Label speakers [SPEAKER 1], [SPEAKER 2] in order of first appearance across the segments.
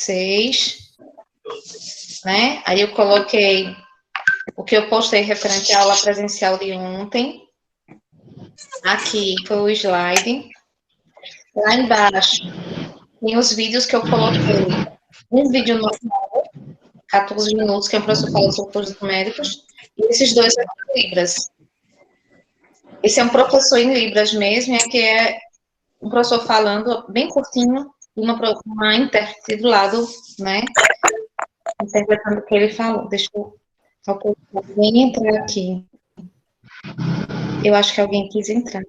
[SPEAKER 1] vocês, né? Aí eu coloquei o que eu postei referente à aula presencial de ontem. Aqui foi o slide. Lá embaixo tem os vídeos que eu coloquei. Um vídeo normal, 14 minutos, que é o professor fala sobre cursos numéricos, e esses dois são em Libras. Esse é um professor em Libras mesmo, e aqui é um professor falando bem curtinho, uma intérprete do lado, né, interpretando o que ele falou. Deixa eu alguém entrar aqui. Eu acho que alguém quis entrar.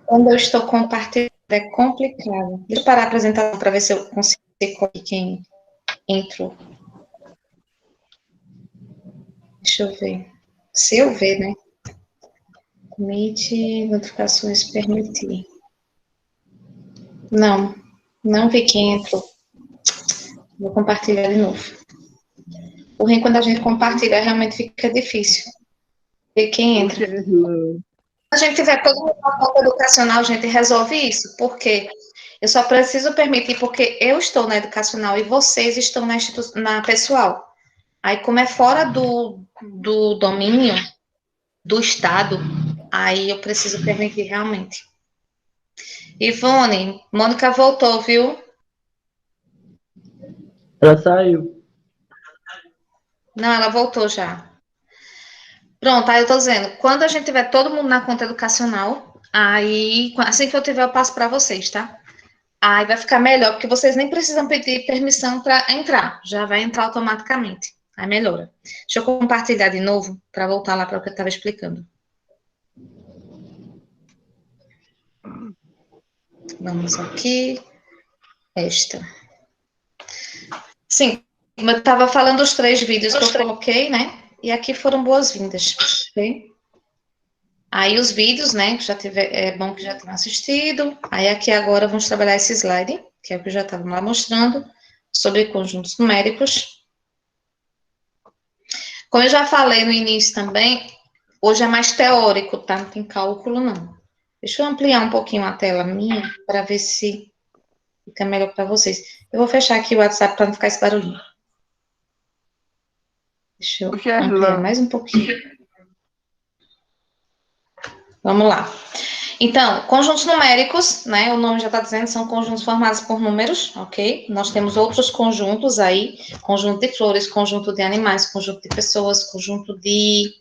[SPEAKER 1] Quando eu estou compartilhando, é complicado. Deixa eu parar a apresentação para ver se eu consigo ver quem entrou. Deixa eu ver. Se eu ver, né? Meet, notificações, permitir. Não, não vi quem entrou. Vou compartilhar de novo. Porém, quando a gente compartilha, realmente fica difícil ver quem entra. Se a gente tiver todo mundo na conta educacional, a gente resolve isso. Por quê? Eu só preciso permitir porque eu estou na educacional e vocês estão na pessoal. Aí, como é fora do domínio do Estado, aí eu preciso permitir realmente. Ivone, Mônica voltou, viu?
[SPEAKER 2] Ela saiu.
[SPEAKER 1] Não, ela voltou já. Pronto, aí eu tô dizendo, quando a gente tiver todo mundo na conta educacional, aí, assim que eu tiver, eu passo para vocês, tá? Aí vai ficar melhor, porque vocês nem precisam pedir permissão para entrar, já vai entrar automaticamente. Aí melhora. Deixa eu compartilhar de novo, para voltar lá para o que eu estava explicando. Vamos aqui. Esta. Sim, eu estava falando dos 3 vídeos que eu coloquei, né? E aqui foram boas-vindas, ok? Aí os vídeos, né, que já tiver, é bom que já tenham assistido. Aí aqui agora vamos trabalhar esse slide, que é o que eu já estava lá mostrando, sobre conjuntos numéricos. Como eu já falei no início também, hoje é mais teórico, tá? Não tem cálculo, não. Deixa eu ampliar um pouquinho a tela minha, para ver se fica melhor para vocês. Eu vou fechar aqui o WhatsApp para não ficar esse barulhinho. Deixa eu ampliar mais um pouquinho. Vamos lá. Então, conjuntos numéricos, né? O nome já está dizendo, são conjuntos formados por números, ok? Nós temos outros conjuntos aí, conjunto de flores, conjunto de animais, conjunto de pessoas, conjunto de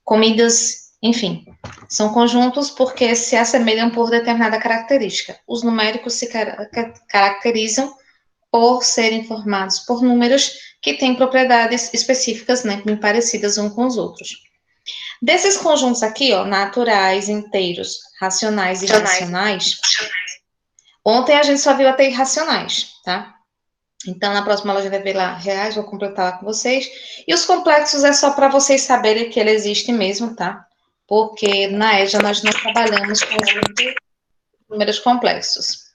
[SPEAKER 1] comidas, enfim. São conjuntos porque se assemelham por determinada característica. Os numéricos se caracterizam por serem formados por números que têm propriedades específicas, né? Bem parecidas uns com os outros. Desses conjuntos aqui, ó, naturais, inteiros, racionais e irracionais, ontem a gente só viu até irracionais, tá? Então, na próxima aula a gente vai ver lá reais, vou completar lá com vocês. E os complexos é só para vocês saberem que ele existe mesmo, tá? Porque na EJA nós não trabalhamos com números complexos.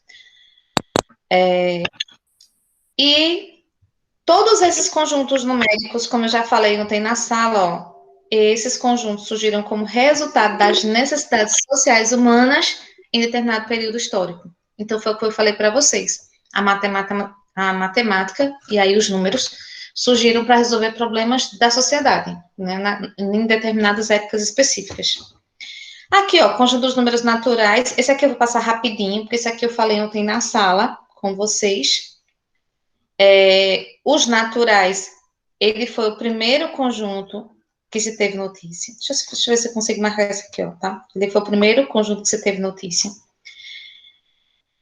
[SPEAKER 1] E todos esses conjuntos numéricos, como eu já falei ontem na sala, ó, esses conjuntos surgiram como resultado das necessidades sociais humanas em determinado período histórico. Então, foi o que eu falei para vocês. A matemática e aí os números surgiram para resolver problemas da sociedade, né, em determinadas épocas específicas. Aqui, ó, conjunto dos números naturais. Esse aqui eu vou passar rapidinho, porque esse aqui eu falei ontem na sala com vocês. Os naturais, ele foi o primeiro conjunto que se teve notícia. Deixa eu ver se eu consigo marcar esse aqui, ó, tá? Ele foi o primeiro conjunto que se teve notícia.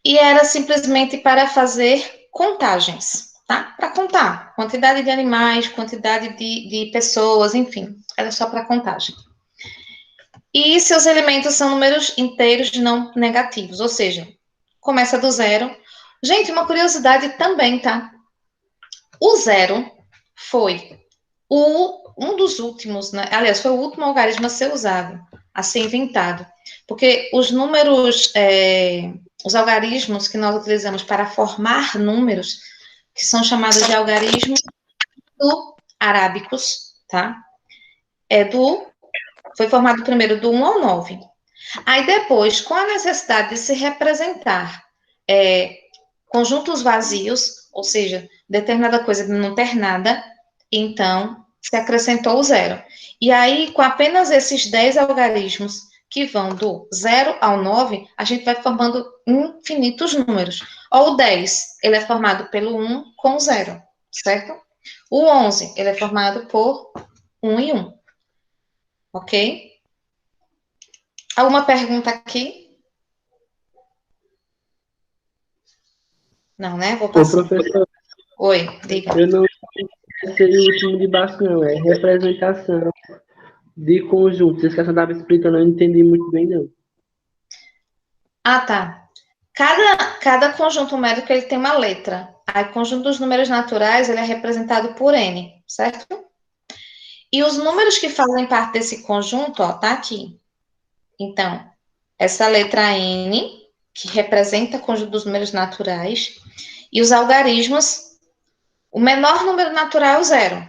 [SPEAKER 1] E era simplesmente para fazer contagens, tá? Para contar quantidade de animais, quantidade de pessoas, enfim, era só para contagem. E seus elementos são números inteiros não negativos, ou seja, começa do zero. Gente, uma curiosidade também, tá? O zero foi um dos últimos, né? Aliás, foi o último algarismo a ser usado, a ser inventado. Porque os números, os algarismos que nós utilizamos para formar números, que são chamados de algarismos arábicos, tá? Foi formado primeiro do 1 ao 9. Aí depois, com a necessidade de se representar conjuntos vazios, ou seja, determinada coisa não ter nada, então se acrescentou o zero. E aí, com apenas esses 10 algarismos que vão do 0 ao 9, a gente vai formando infinitos números. Ou o 10, ele é formado pelo 1 com 0, certo? O 11, ele é formado por 1 e 1. Ok? Alguma pergunta aqui? Não, né? Vou
[SPEAKER 2] Ô,
[SPEAKER 1] passar.
[SPEAKER 2] professor,
[SPEAKER 1] Oi, diga.
[SPEAKER 2] eu não sei o último de baixo, não. É representação de conjuntos. Essa questão estava explicando, eu não entendi muito bem, não.
[SPEAKER 1] Ah, tá. Cada conjunto numérico ele tem uma letra. Aí, o conjunto dos números naturais ele é representado por N, certo? E os números que fazem parte desse conjunto, ó, tá aqui. Então, essa letra N, que representa o conjunto dos números naturais, e os algarismos, o menor número natural é o zero,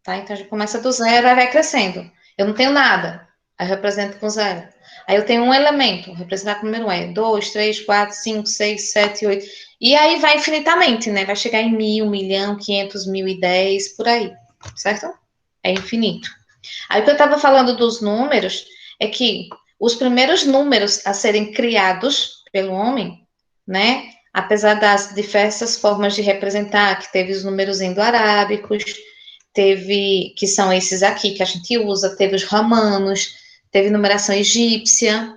[SPEAKER 1] tá? Então, a gente começa do zero e vai crescendo. Eu não tenho nada, aí eu represento com zero. Aí eu tenho um elemento, representar com o número é 2, 3, 4, 5, 6, 7, 8. E aí vai infinitamente, né? Vai chegar em 1.000, 1.000.000, 500, 1.010, por aí, certo? É infinito. Aí o que eu estava falando dos números é que os primeiros números a serem criados pelo homem, né? Apesar das diversas formas de representar, que teve os números indo-arábicos, teve, que são esses aqui que a gente usa, teve os romanos, teve numeração egípcia,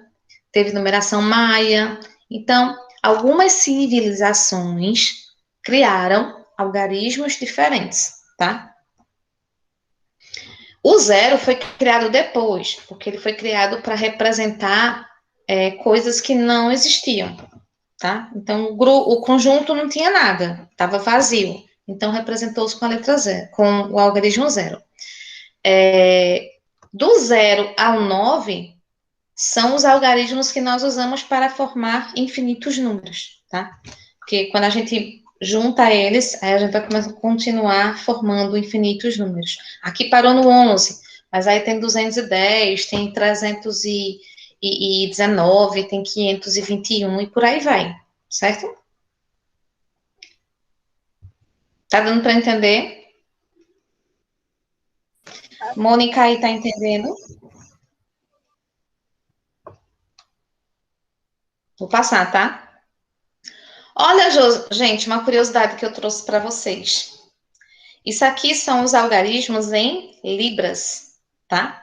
[SPEAKER 1] teve numeração maia. Então, algumas civilizações criaram algarismos diferentes, tá? O zero foi criado depois, porque ele foi criado para representar coisas que não existiam, tá? Então, o conjunto não tinha nada, estava vazio. Então, representou-se com a letra zero, com o algarismo zero. Do 0 ao 9 são os algarismos que nós usamos para formar infinitos números, tá? Porque quando a gente junta eles, aí a gente vai continuar formando infinitos números. Aqui parou no 11, mas aí tem 210, tem 319, tem 521 e por aí vai, certo? Tá dando para entender? Mônica aí tá entendendo? Vou passar, tá? Olha, gente, uma curiosidade que eu trouxe para vocês. Isso aqui são os algarismos em libras, tá?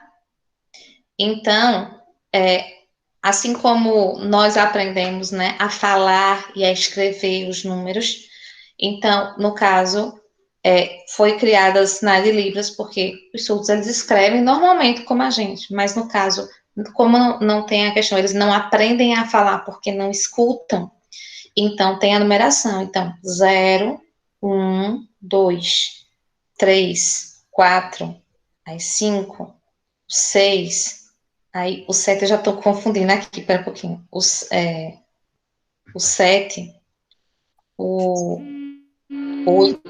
[SPEAKER 1] Então, assim como nós aprendemos, né, a falar e a escrever os números, então, no caso, foi criadas na de libras, porque os surdos, eles escrevem normalmente como a gente, mas no caso, como não tem a questão, eles não aprendem a falar porque não escutam, então tem a numeração. Então, 0, 1, 2, 3, 4, aí 5, 6, aí o 7 eu já estou confundindo aqui, pera um pouquinho. O 7, o 8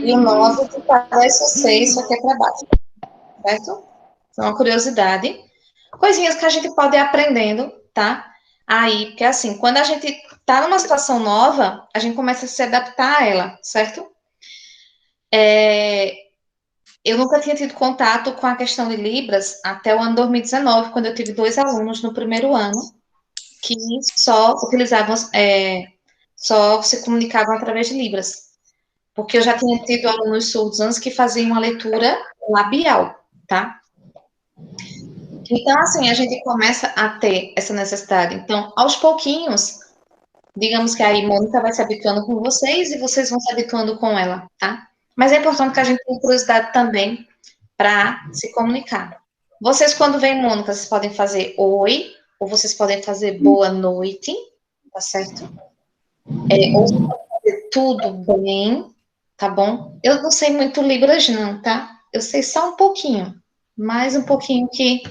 [SPEAKER 1] e o 9 que parece o 6, só que é para baixo, certo? É uma curiosidade. Coisinhas que a gente pode ir aprendendo, tá? Aí, porque assim, quando a gente tá numa situação nova, a gente começa a se adaptar a ela, certo? Eu nunca tinha tido contato com a questão de Libras até o ano 2019, quando eu tive 2 alunos no primeiro ano que só utilizavam, só se comunicavam através de Libras. Porque eu já tinha tido alunos surdos antes que faziam uma leitura labial, tá? Então, assim, a gente começa a ter essa necessidade. Então, aos pouquinhos, digamos que a Mônica vai se habituando com vocês e vocês vão se habituando com ela, tá? Mas é importante que a gente tenha curiosidade também para se comunicar. Vocês, quando vêm Mônica, vocês podem fazer oi, ou vocês podem fazer boa noite, tá certo? Ou vocês podem fazer tudo bem, tá bom? Eu não sei muito Libras, não, tá? Eu sei só um pouquinho, mais um pouquinho que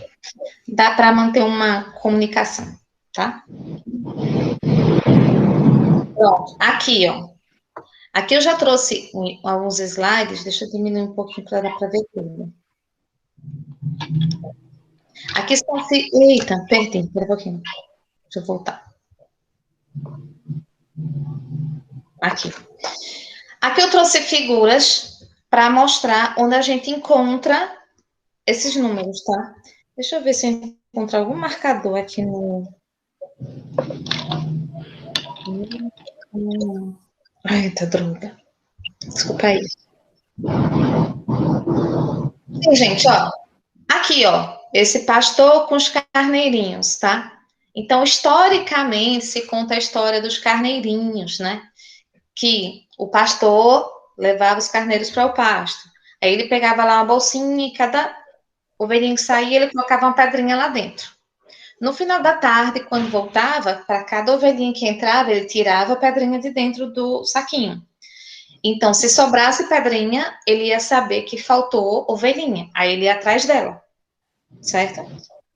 [SPEAKER 1] dá para manter uma comunicação, tá? Pronto, aqui, ó. Aqui eu já trouxe alguns slides, deixa eu diminuir um pouquinho para dar para ver tudo. Aqui estão. Eita, perdi, espera um pouquinho. Deixa eu voltar. Aqui. Aqui eu trouxe figuras para mostrar onde a gente encontra esses números, tá? Deixa eu ver se eu encontro algum marcador aqui no... Ai, tá droga. Desculpa aí. Sim, gente, ó. Aqui, ó. Esse pastor com os carneirinhos, tá? Então, historicamente, se conta a história dos carneirinhos, né? Que o pastor levava os carneiros para o pasto. Aí ele pegava lá uma bolsinha e cada ovelhinho que saía, ele colocava uma pedrinha lá dentro. No final da tarde, quando voltava, para cada ovelhinha que entrava, ele tirava a pedrinha de dentro do saquinho. Então, se sobrasse pedrinha, ele ia saber que faltou ovelhinha. Aí ele ia atrás dela, certo?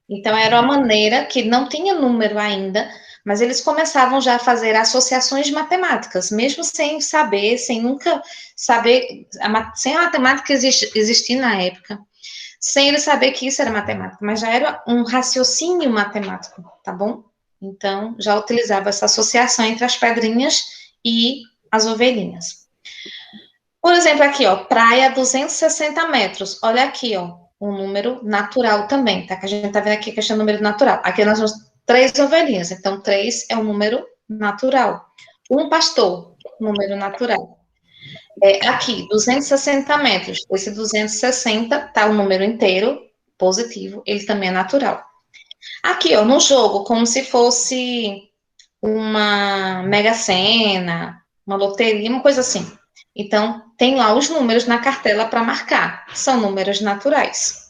[SPEAKER 1] Então, era uma maneira que não tinha número ainda, mas eles começavam já a fazer associações matemáticas, mesmo sem saber, sem nunca saber, sem a matemática existir na época, sem ele saber que isso era matemática, mas já era um raciocínio matemático, tá bom? Então, já utilizava essa associação entre as pedrinhas e as ovelhinhas. Por exemplo, aqui, ó, praia 260 metros. Olha aqui, ó, um número natural também, tá? Que a gente tá vendo aqui que é um número natural. Aqui nós temos 3 ovelhinhas, então 3 é um número natural. Um pastor, número natural. Aqui, 260 metros. Esse 260 tá o número inteiro, positivo, ele também é natural. Aqui, ó, no jogo, como se fosse uma Mega Sena, uma loteria, uma coisa assim. Então, tem lá os números na cartela para marcar. São números naturais.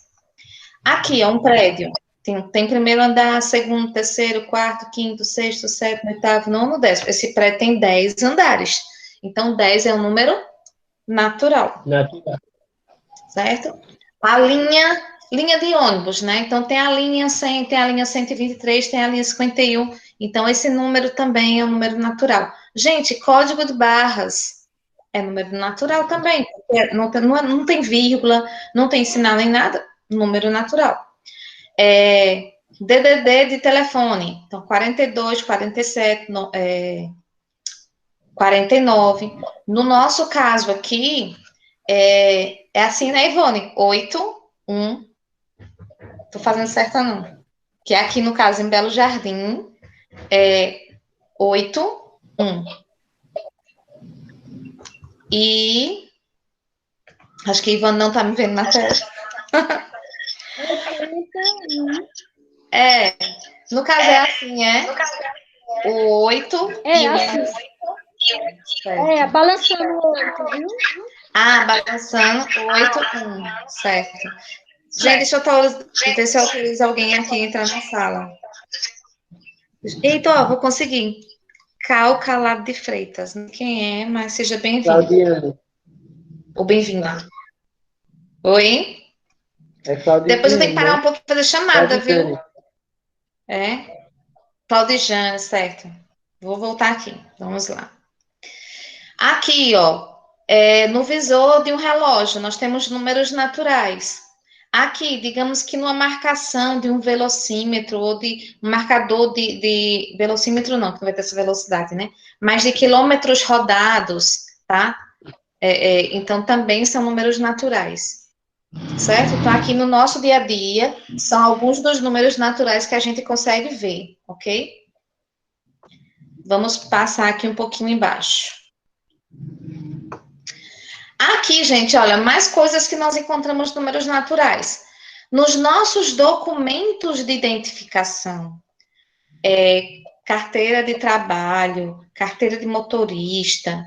[SPEAKER 1] Aqui é um prédio. Tem primeiro andar, segundo, terceiro, quarto, quinto, sexto, sétimo, oitavo, nono, décimo. Esse prédio tem 10 andares. Então, 10 é um número natural.
[SPEAKER 2] Natural.
[SPEAKER 1] Certo? A linha de ônibus, né? Então, tem a linha 100, tem a linha 123, tem a linha 51. Então, esse número também é um número natural. Gente, código de barras é número natural também. Não tem vírgula, não tem sinal nem nada, número natural. DDD de telefone. Então, 42, 47, 49. No nosso caso aqui, é assim, né, Ivone? 8, 1. Tô fazendo certo não. Que aqui, no caso, em Belo Jardim, é 8, 1. E acho que Ivone não tá me vendo na tela. No caso é assim, o 8 e o
[SPEAKER 3] assim.
[SPEAKER 1] 1.
[SPEAKER 3] Balançando o 8, viu?
[SPEAKER 1] Balançando o 8, 1. Certo. Gente, deixa eu ver se eu autorizo alguém aqui a entrar na sala. Eita, ó, vou conseguir. Cal Calado de Freitas. Quem é, mas seja bem-vindo.
[SPEAKER 2] Claudiane.
[SPEAKER 1] Ou bem-vinda. Oi?
[SPEAKER 2] É Claudiane.
[SPEAKER 1] Depois eu tenho que parar um pouco para fazer chamada,
[SPEAKER 2] Claudiane.
[SPEAKER 1] viu? Claudijane, certo. Vou voltar aqui. Vamos lá. Aqui, ó, no visor de um relógio, nós temos números naturais. Aqui, digamos que numa marcação de um velocímetro ou de um marcador de velocímetro, não, que não vai ter essa velocidade, né? Mas de quilômetros rodados, tá? Então, também são números naturais, certo? Então, aqui no nosso dia a dia, são alguns dos números naturais que a gente consegue ver, ok? Vamos passar aqui um pouquinho embaixo. Aqui, gente, olha, mais coisas que nós encontramos números naturais. Nos nossos documentos de identificação, carteira de trabalho, carteira de motorista,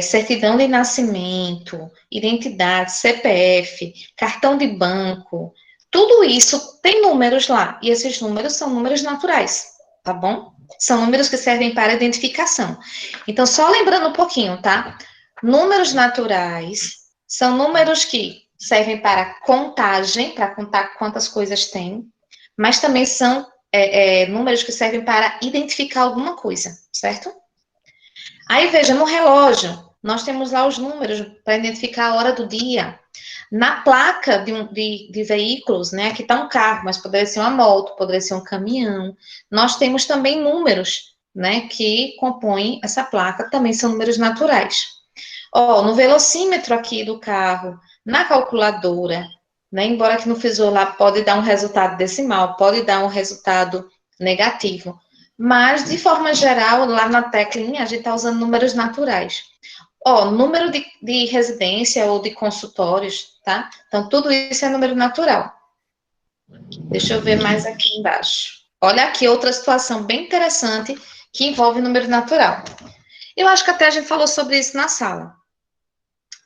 [SPEAKER 1] certidão de nascimento, identidade, CPF, cartão de banco, tudo isso tem números lá. E esses números são números naturais, tá bom? São números que servem para identificação. Então, só lembrando um pouquinho, tá? Números naturais são números que servem para contagem, para contar quantas coisas tem, mas também são números que servem para identificar alguma coisa, certo? Aí, veja, no relógio, nós temos lá os números para identificar a hora do dia. Na placa de veículos, né, aqui está um carro, mas poderia ser uma moto, poderia ser um caminhão, nós temos também números né, que compõem essa placa, também são números naturais. Ó, no velocímetro aqui do carro, na calculadora, né, embora que no visor lá pode dar um resultado decimal, pode dar um resultado negativo, mas, de forma geral, lá na teclinha, a gente está usando números naturais. Ó, número de residência ou de consultórios, tá? Então, tudo isso é número natural. Deixa eu ver mais aqui embaixo. Olha aqui outra situação bem interessante que envolve número natural. Eu acho que até a gente falou sobre isso na sala.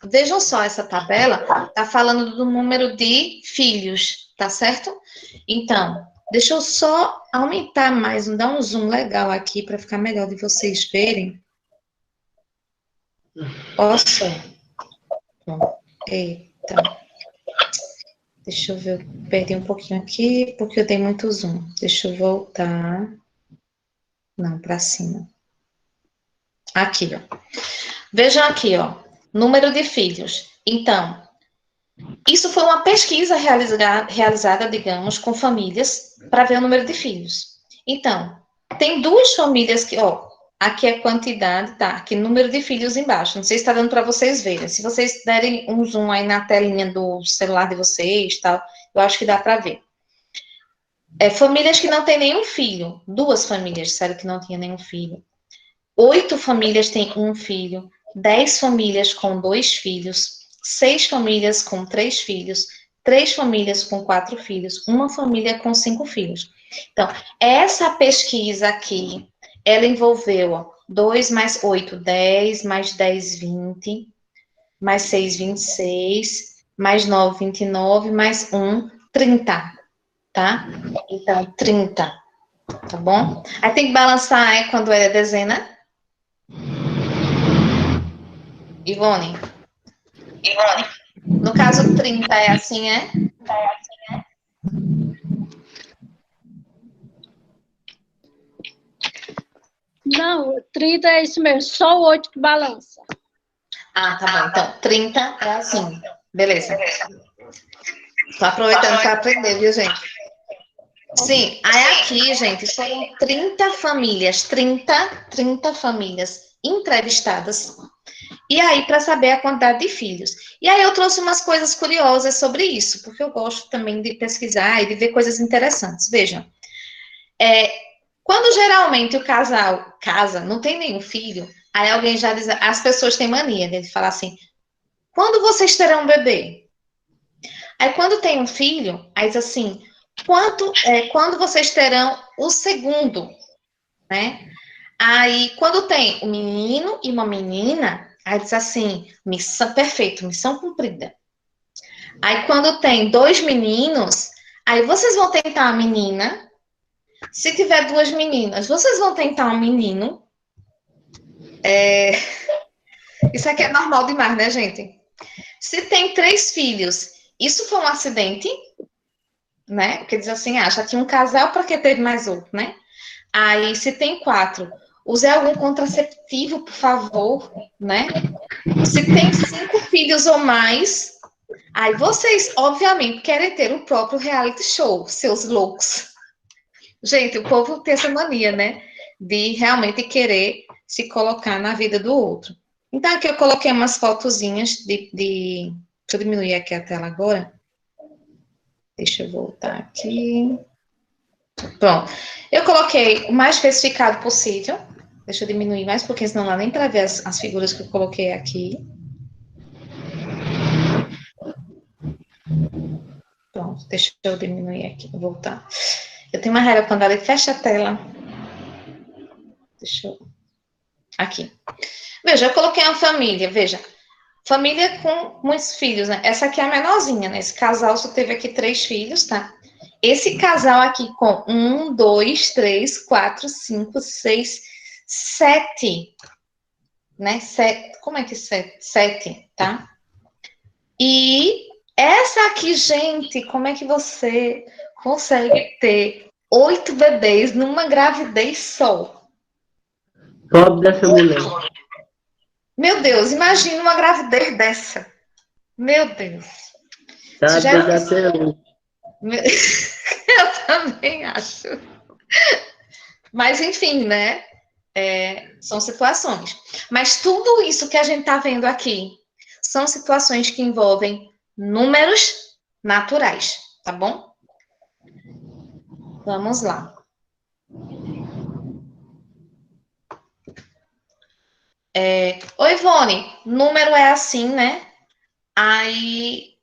[SPEAKER 1] Vejam só essa tabela, tá falando do número de filhos, tá certo? Então, deixa eu só aumentar mais, dar um zoom legal aqui para ficar melhor de vocês verem. Olha só. Eita. Deixa eu ver, eu perdi um pouquinho aqui, porque eu dei muito zoom. Deixa eu voltar. Não, para cima. Aqui, ó. Vejam aqui, ó. Número de filhos. Então, isso foi uma pesquisa realizada, digamos, com famílias, para ver o número de filhos. Então, tem duas famílias que, ó, aqui é quantidade, tá? Aqui número de filhos embaixo. Não sei se está dando para vocês verem. Se vocês derem um zoom aí na telinha do celular de vocês, tal, eu acho que dá para ver. Famílias que não têm nenhum filho. Duas famílias disseram que não tinha nenhum filho. 8 famílias têm um filho. 10 famílias com 2 filhos. 6 famílias com 3 filhos. 3 famílias com 4 filhos. Uma família com 5 filhos. Então, essa pesquisa aqui, ela envolveu, ó, 2 mais 8, 10, mais 10, 20, mais 6, 26, mais 9, 29, mais 1, 30, tá? Então, 30, tá bom? Aí tem que balançar quando é dezena. Ivone, no caso 30 é assim, é?
[SPEAKER 3] Não, 30 é isso mesmo, só o 8 que balança.
[SPEAKER 1] Ah, tá bom. Então, 30 é assim. Beleza. Tô aproveitando para aprender, viu, gente? Sim, aí aqui, gente, foram 30 famílias, 30 famílias entrevistadas. E aí, para saber a quantidade de filhos. E aí, eu trouxe umas coisas curiosas sobre isso, porque eu gosto também de pesquisar e de ver coisas interessantes. Vejam, quando geralmente o casal casa, não tem nenhum filho, aí alguém já diz, as pessoas têm mania de falar assim, quando vocês terão um bebê? Aí, quando tem um filho, aí diz assim, quando vocês terão o segundo, né? Aí, quando tem um menino e uma menina, aí diz assim, missão perfeito, missão cumprida. Aí, quando tem 2 meninos, aí vocês vão tentar a menina. Se tiver 2 meninas, vocês vão tentar um menino. Isso aqui é normal demais, né, gente? Se tem 3 filhos, isso foi um acidente, né? Porque diz assim, já tinha um casal, para que teve mais outro, né? Aí, se tem 4, use algum contraceptivo, por favor, né? Se tem 5 filhos ou mais, aí vocês, obviamente, querem ter o próprio reality show, seus loucos. Gente, o povo tem essa mania, né? De realmente querer se colocar na vida do outro. Então, aqui eu coloquei umas fotozinhas Deixa eu diminuir aqui a tela agora. Deixa eu voltar aqui. Pronto. Eu coloquei o mais especificado possível. Deixa eu diminuir mais, porque senão não dá nem para ver as figuras que eu coloquei aqui. Pronto, deixa eu diminuir aqui, vou voltar. Eu tenho uma raiva quando ela fecha a tela. Deixa eu... Aqui. Veja, eu coloquei uma família, veja. Família com muitos filhos, né? Essa aqui é a menorzinha, né? Esse casal só teve aqui 3 filhos, tá? Esse casal aqui com 1, 2, 3, 4, 5, 6, 7, né? 7, como é que é 7? 7, tá? E essa aqui, gente, como é que você consegue ter 8 bebês numa gravidez só?
[SPEAKER 2] Pobre dessa mulher.
[SPEAKER 1] Meu Deus, imagina uma gravidez dessa. Meu Deus.
[SPEAKER 2] Tá
[SPEAKER 1] Isso já
[SPEAKER 2] doido
[SPEAKER 1] é...
[SPEAKER 2] até hoje.
[SPEAKER 1] Eu também acho. Mas, enfim, né? são situações. Mas tudo isso que a gente está vendo aqui são situações que envolvem números naturais, tá bom? Vamos lá. Oi, Ivone, número é assim, né? Aí,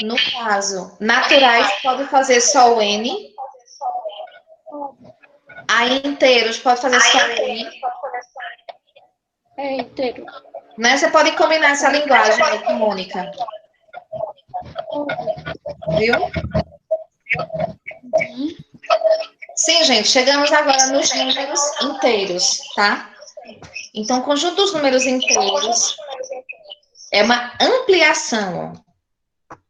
[SPEAKER 1] no caso, naturais pode fazer só o N. Aí, inteiros pode fazer só o N.
[SPEAKER 3] É inteiro.
[SPEAKER 1] Né? Você pode combinar essa linguagem aí com Mônica. Viu? Sim, gente, chegamos agora nos números inteiros, tá? Então, o conjunto dos números inteiros é uma ampliação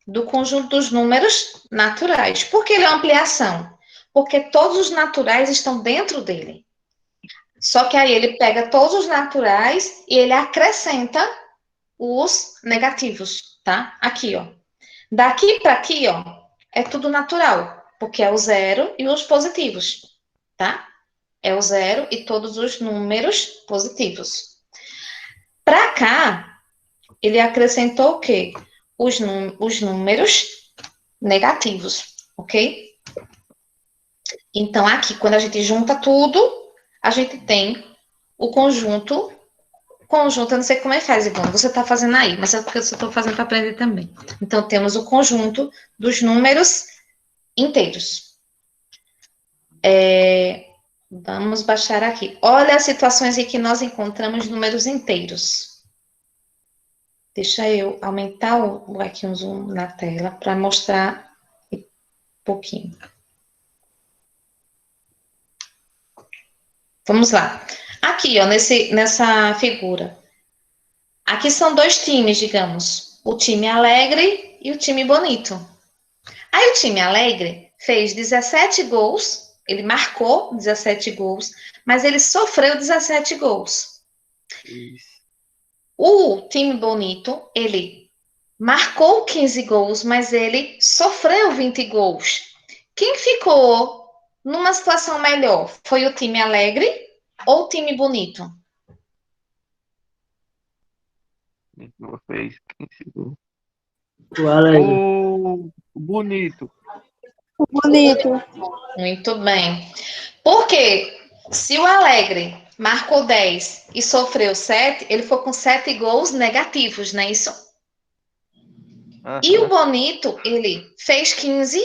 [SPEAKER 1] do conjunto dos números naturais. Por que ele é uma ampliação? Porque todos os naturais estão dentro dele. Só que aí ele pega todos os naturais e ele acrescenta os negativos, tá? Aqui, ó. Daqui para aqui, ó, é tudo natural, porque é o zero e os positivos, tá? É o zero e todos os números positivos. Para cá, ele acrescentou o quê? Os números negativos, ok? Então, aqui, quando a gente junta tudo, a gente tem o conjunto, eu não sei como é que faz, Ivone, você está fazendo aí, mas é porque eu estou fazendo para aprender também. Então, temos o conjunto dos números inteiros. Vamos baixar aqui. Olha as situações em que nós encontramos números inteiros. Deixa eu aumentar aqui um zoom na tela para mostrar um pouquinho. Vamos lá. Aqui, ó, nessa figura. Aqui são dois times, digamos. O time alegre e o time bonito. Aí o time alegre fez 17 gols, ele marcou 17 gols, mas ele sofreu 17 gols.
[SPEAKER 2] Isso.
[SPEAKER 1] O time bonito, ele marcou 15 gols, mas ele sofreu 20 gols. Quem ficou numa situação melhor? Foi o time alegre ou o time bonito?
[SPEAKER 4] Vocês, quem segurou?
[SPEAKER 2] O alegre.
[SPEAKER 4] O bonito.
[SPEAKER 3] Bonito.
[SPEAKER 1] Muito bem. Porque se o alegre marcou 10 e sofreu 7, ele foi com 7 gols negativos, não é isso? E o bonito, ele fez 15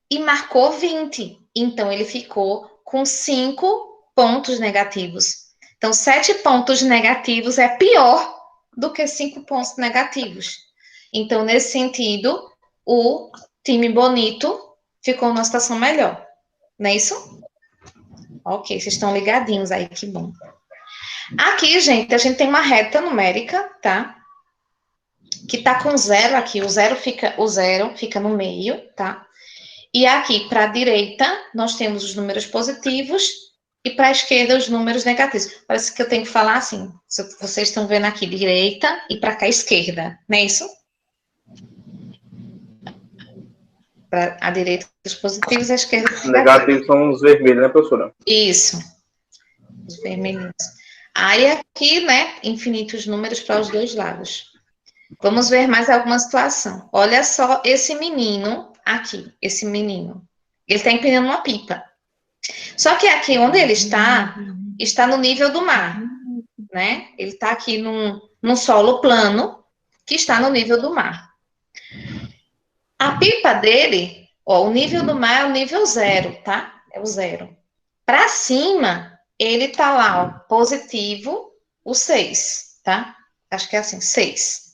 [SPEAKER 1] e marcou 20. Então, ele ficou com 5 pontos negativos. Então, 7 pontos negativos é pior do que 5 pontos negativos. Então, nesse sentido, o time bonito ficou numa situação melhor. Não é isso? Ok, vocês estão ligadinhos aí, que bom. Aqui, gente, a gente tem uma reta numérica, tá? Que tá com zero aqui, o zero fica no meio, tá? E aqui para a direita nós temos os números positivos e para a esquerda os números negativos. Parece que eu tenho que falar assim, vocês estão vendo aqui direita e para cá esquerda, não é isso? Para a direita os positivos e a esquerda os
[SPEAKER 5] negativos são os vermelhos, né, professora?
[SPEAKER 1] Isso, os vermelhinhos. Aí aqui, né, infinitos números para os dois lados. Vamos ver mais alguma situação. Olha só esse menino aqui, esse menino. Ele está empinando uma pipa. Só que aqui onde ele está no nível do mar, né? Ele está aqui num solo plano que está no nível do mar. A pipa dele, ó, o nível do mar é o nível 0, tá? É o 0. Para cima, ele tá lá, ó, positivo, o 6, tá? Acho que é assim, 6.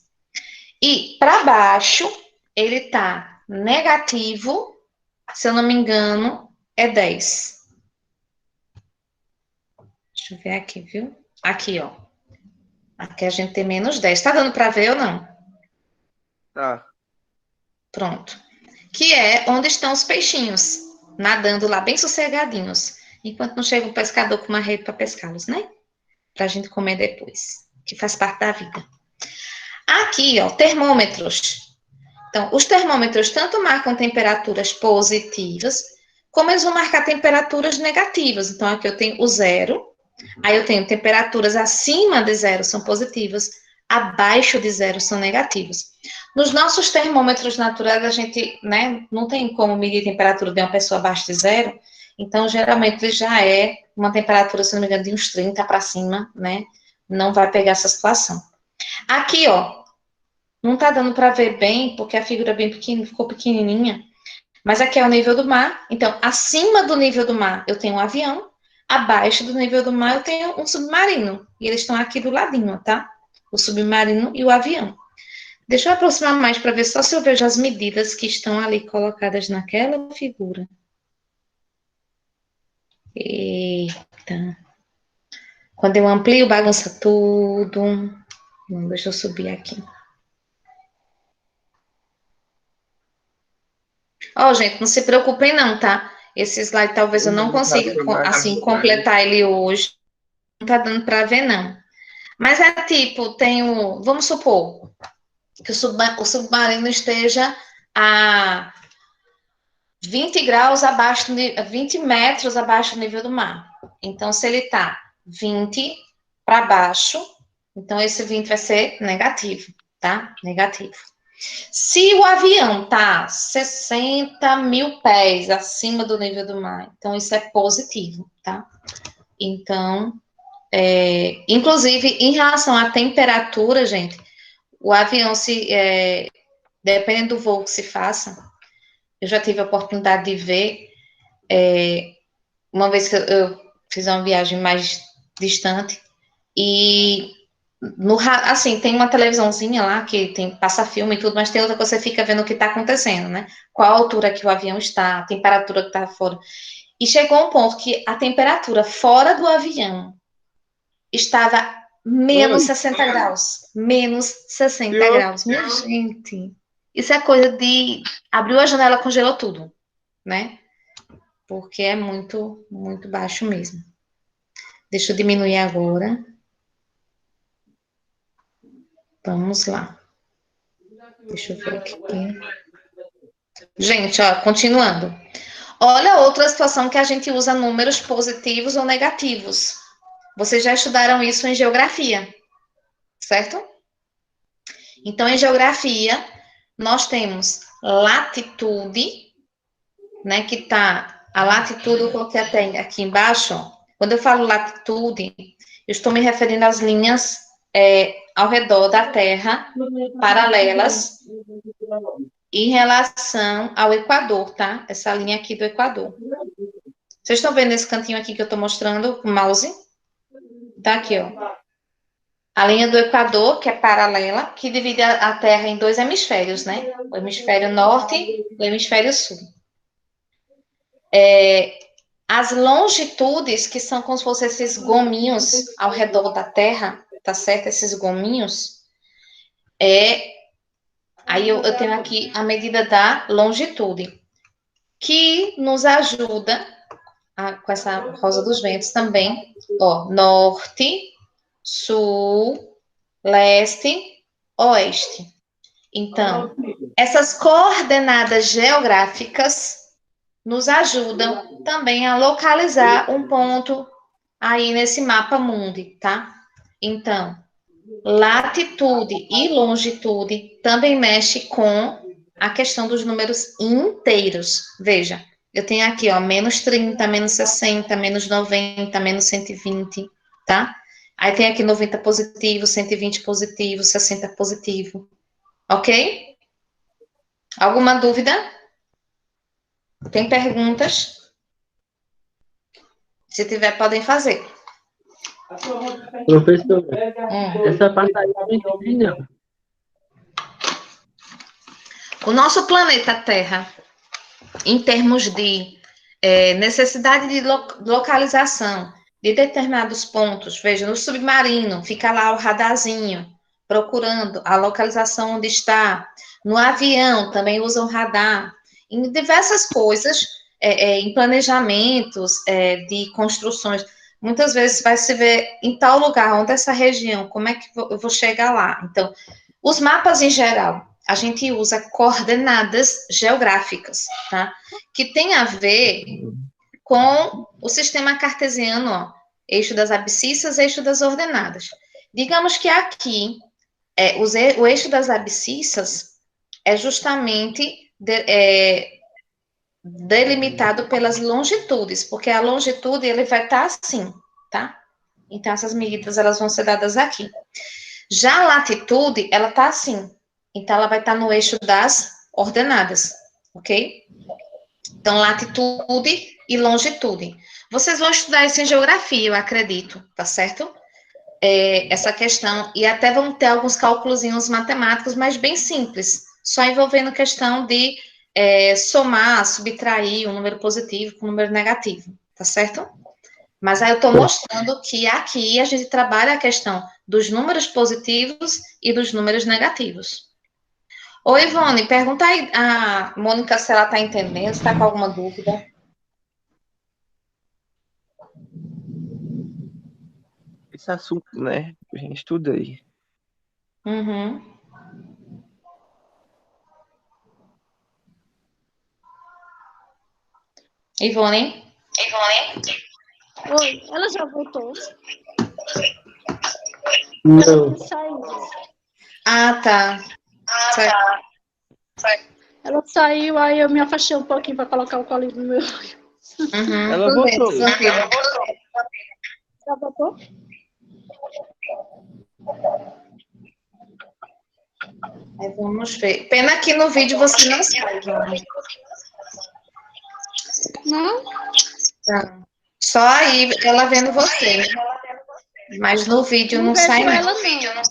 [SPEAKER 1] E para baixo, ele tá negativo, se eu não me engano, é 10. Deixa eu ver aqui, viu? Aqui, ó. Aqui a gente tem menos 10. Tá dando para ver ou não?
[SPEAKER 4] Tá.
[SPEAKER 1] Pronto. Que é onde estão os peixinhos, nadando lá bem sossegadinhos, enquanto não chega um pescador com uma rede para pescá-los, né? Pra gente comer depois, que faz parte da vida. Aqui, ó, termômetros. Então, os termômetros tanto marcam temperaturas positivas, como eles vão marcar temperaturas negativas. Então, aqui eu tenho o 0 Aí eu tenho temperaturas acima de zero são positivas, abaixo de zero são negativas. Nos nossos termômetros naturais, a gente, né, não tem como medir a temperatura de uma pessoa abaixo de zero, então, geralmente, já é uma temperatura, se não me engano, de uns 30 para cima, né? Não vai pegar essa situação. Aqui, ó, não tá dando para ver bem, porque a figura é bem pequena, ficou pequenininha, mas aqui é o nível do mar. Então, acima do nível do mar, eu tenho um avião, abaixo do nível do mar, eu tenho um submarino. E eles estão aqui do ladinho, tá? O submarino e o avião. Deixa eu aproximar mais para ver só se eu vejo as medidas que estão ali colocadas naquela figura. Eita. Quando eu amplio, bagunça tudo. Não, deixa eu subir aqui. Ó, gente, não se preocupem não, tá? Esse slide talvez eu não consiga, assim, completar ele hoje. Não tá dando para ver, não. Mas é tipo, vamos supor que o submarino esteja a 20 graus abaixo, 20 metros abaixo do nível do mar. Então, se ele está 20 para baixo, então esse 20 vai ser negativo, tá? Negativo. Se o avião está 60 mil pés acima do nível do mar, então isso é positivo, tá? Então, inclusive, em relação à temperatura, gente, o avião, dependendo do voo que se faça, eu já tive a oportunidade de ver, uma vez que eu fiz uma viagem mais distante, e assim, tem uma televisãozinha lá que passa filme e tudo, mas tem outra que você fica vendo o que está acontecendo, né? Qual a altura que o avião está, a temperatura que está fora. E chegou um ponto que a temperatura fora do avião estava menos 60 graus. Menos 60 graus. Minha gente, isso é coisa de... Abriu a janela, congelou tudo, né? Porque é muito, muito baixo mesmo. Deixa eu diminuir agora. Vamos lá. Deixa eu ver aqui. Gente, ó, continuando. Olha outra situação que a gente usa números positivos ou negativos. Vocês já estudaram isso em geografia, certo? Então, em geografia, nós temos latitude, né, que tá, a latitude, eu coloquei até aqui embaixo, ó. Quando eu falo latitude, eu estou me referindo às linhas ao redor da Terra, paralelas, em relação ao Equador, tá? Essa linha aqui do Equador. Vocês estão vendo esse cantinho aqui que eu estou mostrando, o mouse? Tá aqui, ó. A linha do Equador, que é paralela, que divide a Terra em dois hemisférios, né? O hemisfério norte e o hemisfério sul. As longitudes, que são como se fossem esses gominhos ao redor da Terra, tá certo? Esses gominhos, aí eu tenho aqui a medida da longitude, que nos ajuda, com essa rosa dos ventos também, ó, norte, sul, leste, oeste. Então, essas coordenadas geográficas nos ajudam também a localizar um ponto aí nesse mapa mundi, tá? Então, latitude e longitude também mexe com a questão dos números inteiros. Veja, eu tenho aqui, ó, menos 30, menos 60, menos 90, menos 120, tá? Aí tem aqui 90 positivo, 120 positivo, 60 positivo. Ok? Alguma dúvida? Tem perguntas? Se tiver, podem fazer.
[SPEAKER 2] Professor, essa parte aí eu não entendi, não.
[SPEAKER 1] O nosso planeta Terra, em termos de necessidade de localização de determinados pontos, veja, no submarino, fica lá o radarzinho, procurando a localização onde está. No avião, também usa o radar. Em diversas coisas, em planejamentos de construções, muitas vezes vai se ver em tal lugar, onde essa região, como é que eu vou chegar lá? Então, os mapas em geral, a gente usa coordenadas geográficas, tá? Que tem a ver com o sistema cartesiano, ó, eixo das abscissas, eixo das ordenadas. Digamos que aqui, o eixo das abscissas é justamente delimitado pelas longitudes, porque a longitude ele vai estar assim, tá? Então, essas medidas elas vão ser dadas aqui. Já a latitude, ela está assim. Então, ela vai estar no eixo das ordenadas, ok? Então, latitude e longitude. Vocês vão estudar isso em geografia, eu acredito, tá certo? Essa questão, e até vão ter alguns cálculos matemáticos, mas bem simples, só envolvendo questão de somar, subtrair um número positivo com um número negativo, tá certo? Mas aí eu estou mostrando que aqui a gente trabalha a questão dos números positivos e dos números negativos. Ô, Ivone, pergunta aí a Mônica se ela está entendendo, se está com alguma dúvida.
[SPEAKER 4] Esse assunto, né? A gente estuda aí.
[SPEAKER 1] Uhum. Ivone?
[SPEAKER 3] Oi, ela já voltou.
[SPEAKER 2] Não.
[SPEAKER 3] Ela saiu.
[SPEAKER 1] Ah, tá. Certo.
[SPEAKER 3] Ela saiu, aí eu me afastei um pouquinho para colocar o colinho no meu.
[SPEAKER 1] Uhum.
[SPEAKER 4] Ela
[SPEAKER 1] Tudo bem,
[SPEAKER 4] voltou.
[SPEAKER 1] tranquilo.
[SPEAKER 3] Já voltou?
[SPEAKER 1] Aí vamos ver. Pena que no vídeo você não sai, Ivone.
[SPEAKER 3] Não?
[SPEAKER 1] Tá. Só aí ela vendo você, mas no vídeo não sai,
[SPEAKER 3] vejo
[SPEAKER 1] não.
[SPEAKER 3] ela, não.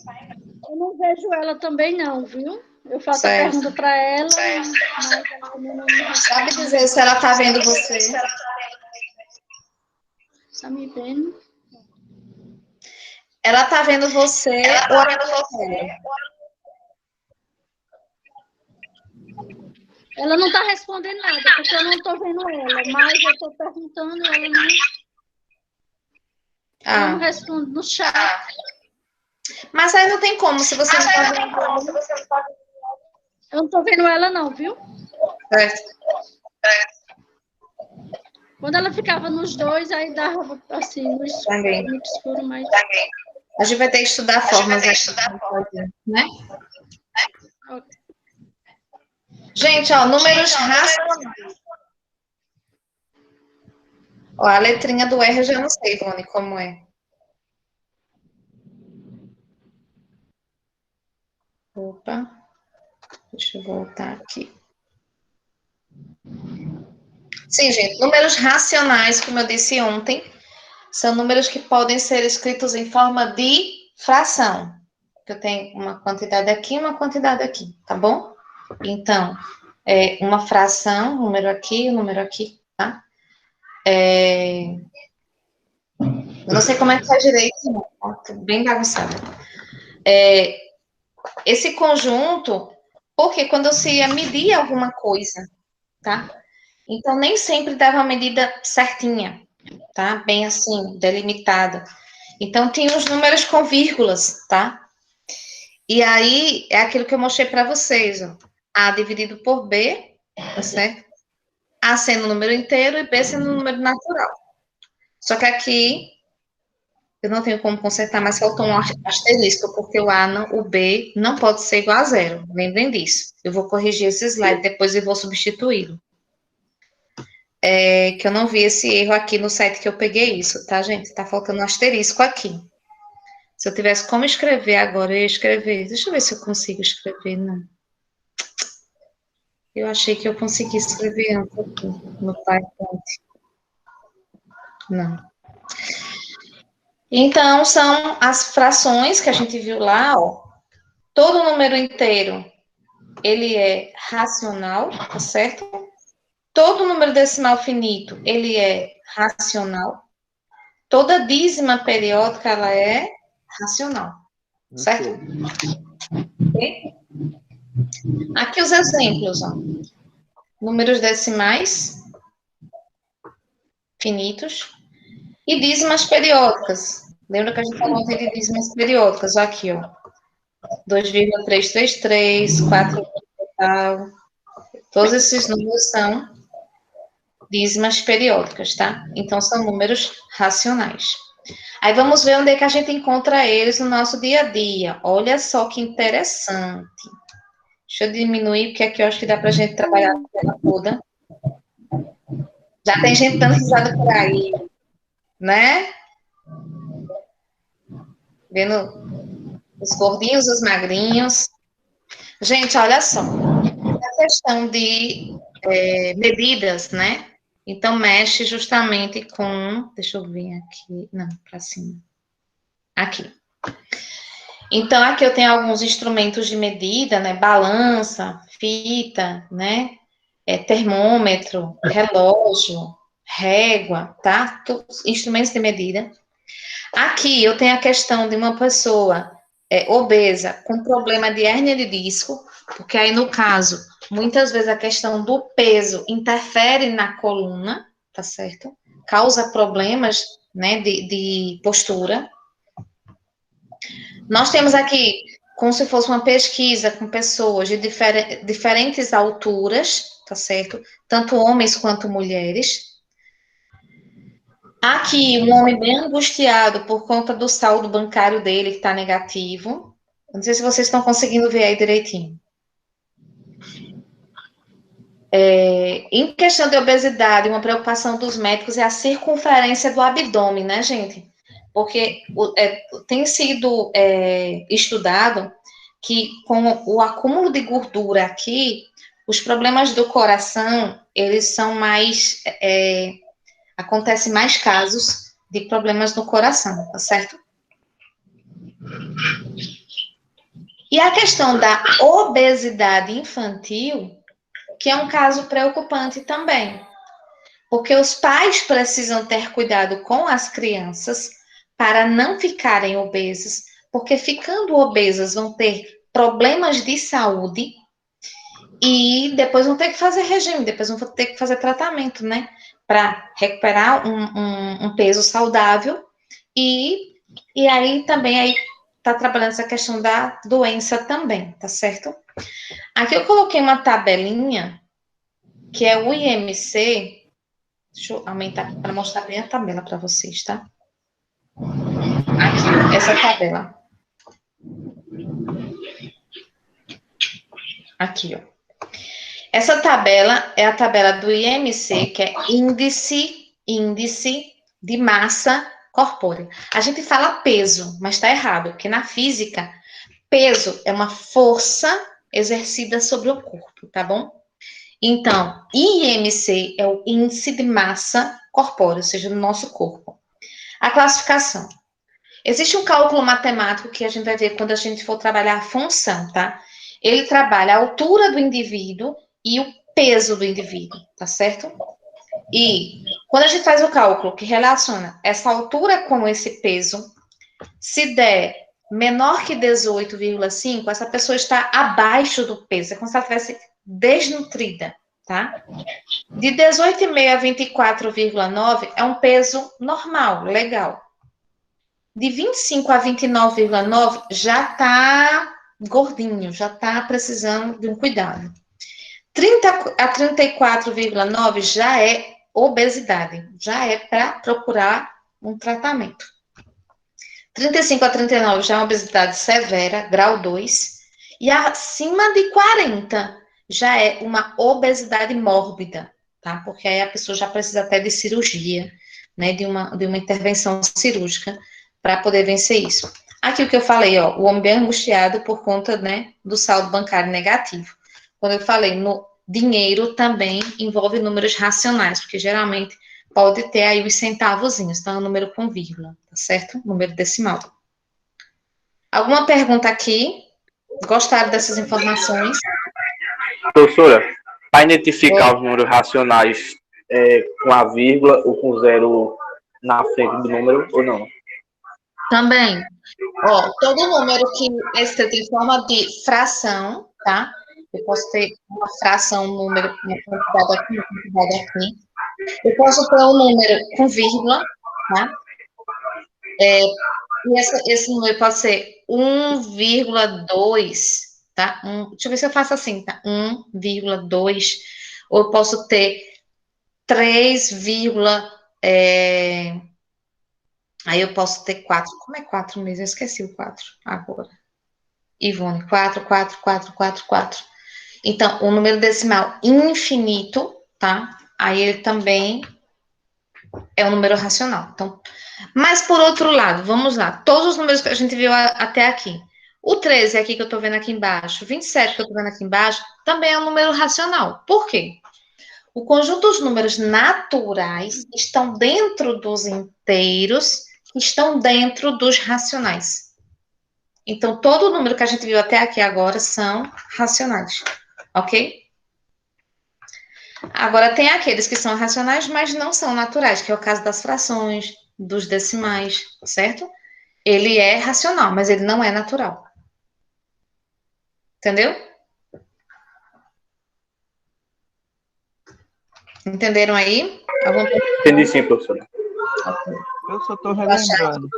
[SPEAKER 3] Eu não vejo ela também, não, viu? Eu faço
[SPEAKER 1] Certo.
[SPEAKER 3] a pergunta para ela, mas ela também não me
[SPEAKER 1] Sabe dizer se ela tá vendo você?
[SPEAKER 3] está me vendo.
[SPEAKER 1] Ela tá vendo você ou ela tá vendo?
[SPEAKER 3] Ela não está respondendo nada, porque eu não estou vendo ela, mas eu estou perguntando, ela não responde no chat.
[SPEAKER 1] Mas aí não tem como, se você não tá vendo.
[SPEAKER 3] Eu não estou vendo ela, não, viu?
[SPEAKER 1] Certo.
[SPEAKER 3] Quando ela ficava nos dois, aí dava assim, no escuro,
[SPEAKER 1] Também.
[SPEAKER 3] muito escuro, mas.
[SPEAKER 1] A gente vai ter que estudar formas aqui, né?
[SPEAKER 3] Ok.
[SPEAKER 1] Gente, ó, números racionais. Ó, a letrinha do R eu já não sei, Ivone, como é. Opa, deixa eu voltar aqui. Sim, gente, números racionais, como eu disse ontem, são números que podem ser escritos em forma de fração. Eu tenho uma quantidade aqui e uma quantidade aqui, tá bom? Então, uma fração, um número aqui, tá? Eu não sei como é que faz direito, não, tá bem bagunçado. Esse conjunto, porque quando você ia medir alguma coisa, tá? Então, nem sempre dava a medida certinha, tá? Bem assim, delimitada. Então, tinha os números com vírgulas, tá? E aí, é aquilo que eu mostrei para vocês, ó. A dividido por B, tá certo? A sendo um número inteiro e B sendo um número natural. Só que aqui, eu não tenho como consertar, mas faltou um asterisco, porque o B não pode ser igual a zero. Lembrem disso. Eu vou corrigir esse slide depois e vou substituí-lo. Que eu não vi esse erro aqui no site que eu peguei isso, tá, gente? Tá faltando um asterisco aqui. Se eu tivesse como escrever agora, eu ia escrever. Deixa eu ver se eu consigo escrever, não. Eu achei que eu consegui escrever um pouquinho no PowerPoint. Não. Então, são as frações que a gente viu lá, ó. Todo número inteiro, ele é racional, tá certo? Todo número decimal finito, ele é racional. Toda dízima periódica, ela é racional, certo? Okay? Aqui os exemplos, ó. Números decimais finitos e dízimas periódicas. Lembra que a gente falou ontem de dízimas periódicas? Ó, aqui, ó. 2,333, 4, tal. Todos esses números são dízimas periódicas, tá? Então, são números racionais. Aí vamos ver onde é que a gente encontra eles no nosso dia a dia. Olha só que interessante. Deixa eu diminuir, porque aqui eu acho que dá para a gente trabalhar a tela toda. Já tem gente dando risada por aí, né? Vendo os gordinhos, os magrinhos. Gente, olha só. A questão de medidas, né? Então, mexe justamente com... Deixa eu ver aqui. Não, para cima. Aqui. Então, aqui eu tenho alguns instrumentos de medida, né? Balança, fita, né? Termômetro, relógio, régua, tá? Todos instrumentos de medida. Aqui eu tenho a questão de uma pessoa obesa com problema de hérnia de disco, porque aí, no caso, muitas vezes a questão do peso interfere na coluna, tá certo? Causa problemas, né, de postura. Nós temos aqui, como se fosse uma pesquisa com pessoas de diferentes alturas, tá certo? Tanto homens quanto mulheres. Aqui, um homem bem angustiado por conta do saldo bancário dele, que está negativo. Não sei se vocês estão conseguindo ver aí direitinho. Em questão de obesidade, uma preocupação dos médicos é a circunferência do abdômen, né, gente? Porque tem sido estudado que com o acúmulo de gordura aqui, os problemas do coração, eles são mais... acontece mais casos de problemas no coração, tá certo? E a questão da obesidade infantil, que é um caso preocupante também, porque os pais precisam ter cuidado com as crianças para não ficarem obesos, porque ficando obesas vão ter problemas de saúde e depois vão ter que fazer regime, depois vão ter que fazer tratamento, né? Para recuperar um peso saudável e aí também aí tá trabalhando essa questão da doença também, tá certo? Aqui eu coloquei uma tabelinha que é o IMC. Deixa eu aumentar aqui para mostrar bem a tabela para vocês, tá? Aqui, essa tabela. Aqui, ó. Essa tabela é a tabela do IMC, que é índice de massa corpórea. A gente fala peso, mas está errado, porque na física, peso é uma força exercida sobre o corpo, tá bom? Então, IMC é o índice de massa corpórea, ou seja, do nosso corpo. A classificação. Existe um cálculo matemático que a gente vai ver quando a gente for trabalhar a função, tá? Ele trabalha a altura do indivíduo e o peso do indivíduo, tá certo? E quando a gente faz o cálculo que relaciona essa altura com esse peso, se der menor que 18,5, essa pessoa está abaixo do peso, é como se ela estivesse desnutrida, tá? De 18,5 a 24,9 é um peso normal, legal. De 25 a 29,9 já está gordinho, já está precisando de um cuidado. 30 a 34,9 já é obesidade, já é para procurar um tratamento. 35 a 39 já é uma obesidade severa, grau 2, e acima de 40 já é uma obesidade mórbida, tá? Porque aí a pessoa já precisa até de cirurgia, né, de uma intervenção cirúrgica para poder vencer isso. Aqui o que eu falei, ó, o homem bem angustiado por conta, né, do saldo bancário negativo. Quando eu falei no dinheiro, também envolve números racionais, porque geralmente pode ter aí os centavozinhos, então é um número com vírgula, tá certo? Número decimal. Alguma pergunta aqui? Gostaram dessas informações?
[SPEAKER 5] Professora, para identificar os números racionais com a vírgula ou com zero na frente do número ou não?
[SPEAKER 1] Também. Ó, todo número que é escrito em forma de fração, tá? Eu posso ter uma fração, um número, uma quantidade aqui, uma quantidade aqui. Eu posso ter um número com vírgula, tá? E esse número pode ser 1,2, tá? Deixa eu ver se eu faço assim, tá? 1,2. Ou eu posso ter 3, Aí eu posso ter 4. Como é 4 mesmo? Eu esqueci o 4 agora. Ivone, 4, 4, 4, 4, 4. Então, o número decimal infinito, tá? Aí ele também é um número racional. Então, mas por outro lado, vamos lá. Todos os números que a gente viu até aqui. O 13 aqui que eu tô vendo aqui embaixo, o 27 que eu tô vendo aqui embaixo, também é um número racional. Por quê? O conjunto dos números naturais estão dentro dos inteiros, que estão dentro dos racionais. Então, todo número que a gente viu até aqui agora são racionais, ok? Agora, tem aqueles que são racionais, mas não são naturais, que é o caso das frações, dos decimais, certo? Ele é racional, mas ele não é natural. Entendeu? Entenderam aí?
[SPEAKER 5] Entendi sim, professora.
[SPEAKER 4] Eu só tô relembrando.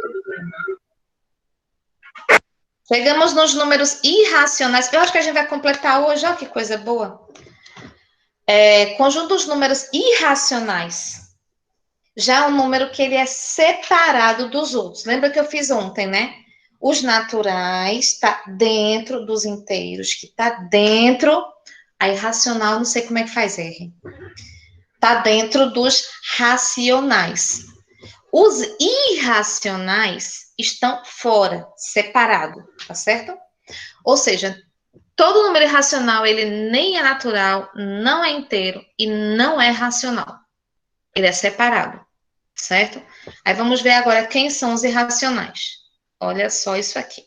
[SPEAKER 1] Chegamos nos números irracionais. Eu acho que a gente vai completar hoje, olha que coisa boa. Conjunto dos números irracionais. Já é um número que ele é separado dos outros. Lembra que eu fiz ontem, né? Os naturais está dentro dos inteiros, que está dentro. A irracional, não sei como é que faz R. Está dentro dos racionais. Os irracionais estão fora, separado, tá certo? Ou seja, todo número irracional, ele nem é natural, não é inteiro e não é racional. Ele é separado, certo? Aí vamos ver agora quem são os irracionais. Olha só isso aqui.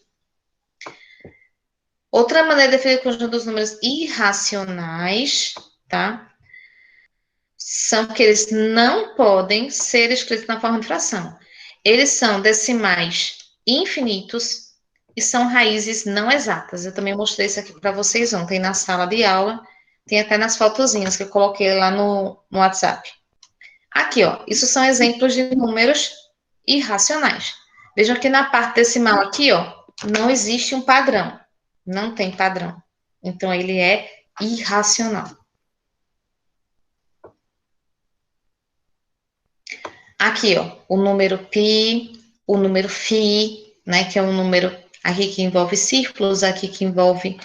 [SPEAKER 1] Outra maneira de definir o conjunto dos números irracionais, tá? São que eles não podem ser escritos na forma de fração. Eles são decimais infinitos e são raízes não exatas. Eu também mostrei isso aqui para vocês ontem na sala de aula. Tem até nas fotozinhas que eu coloquei lá no WhatsApp. Aqui, ó. Isso são exemplos de números irracionais. Vejam que na parte decimal aqui, ó, não existe um padrão. Não tem padrão. Então, ele é irracional. Aqui, ó, o número pi, o número fi, né, que é um número aqui que envolve círculos, aqui que envolve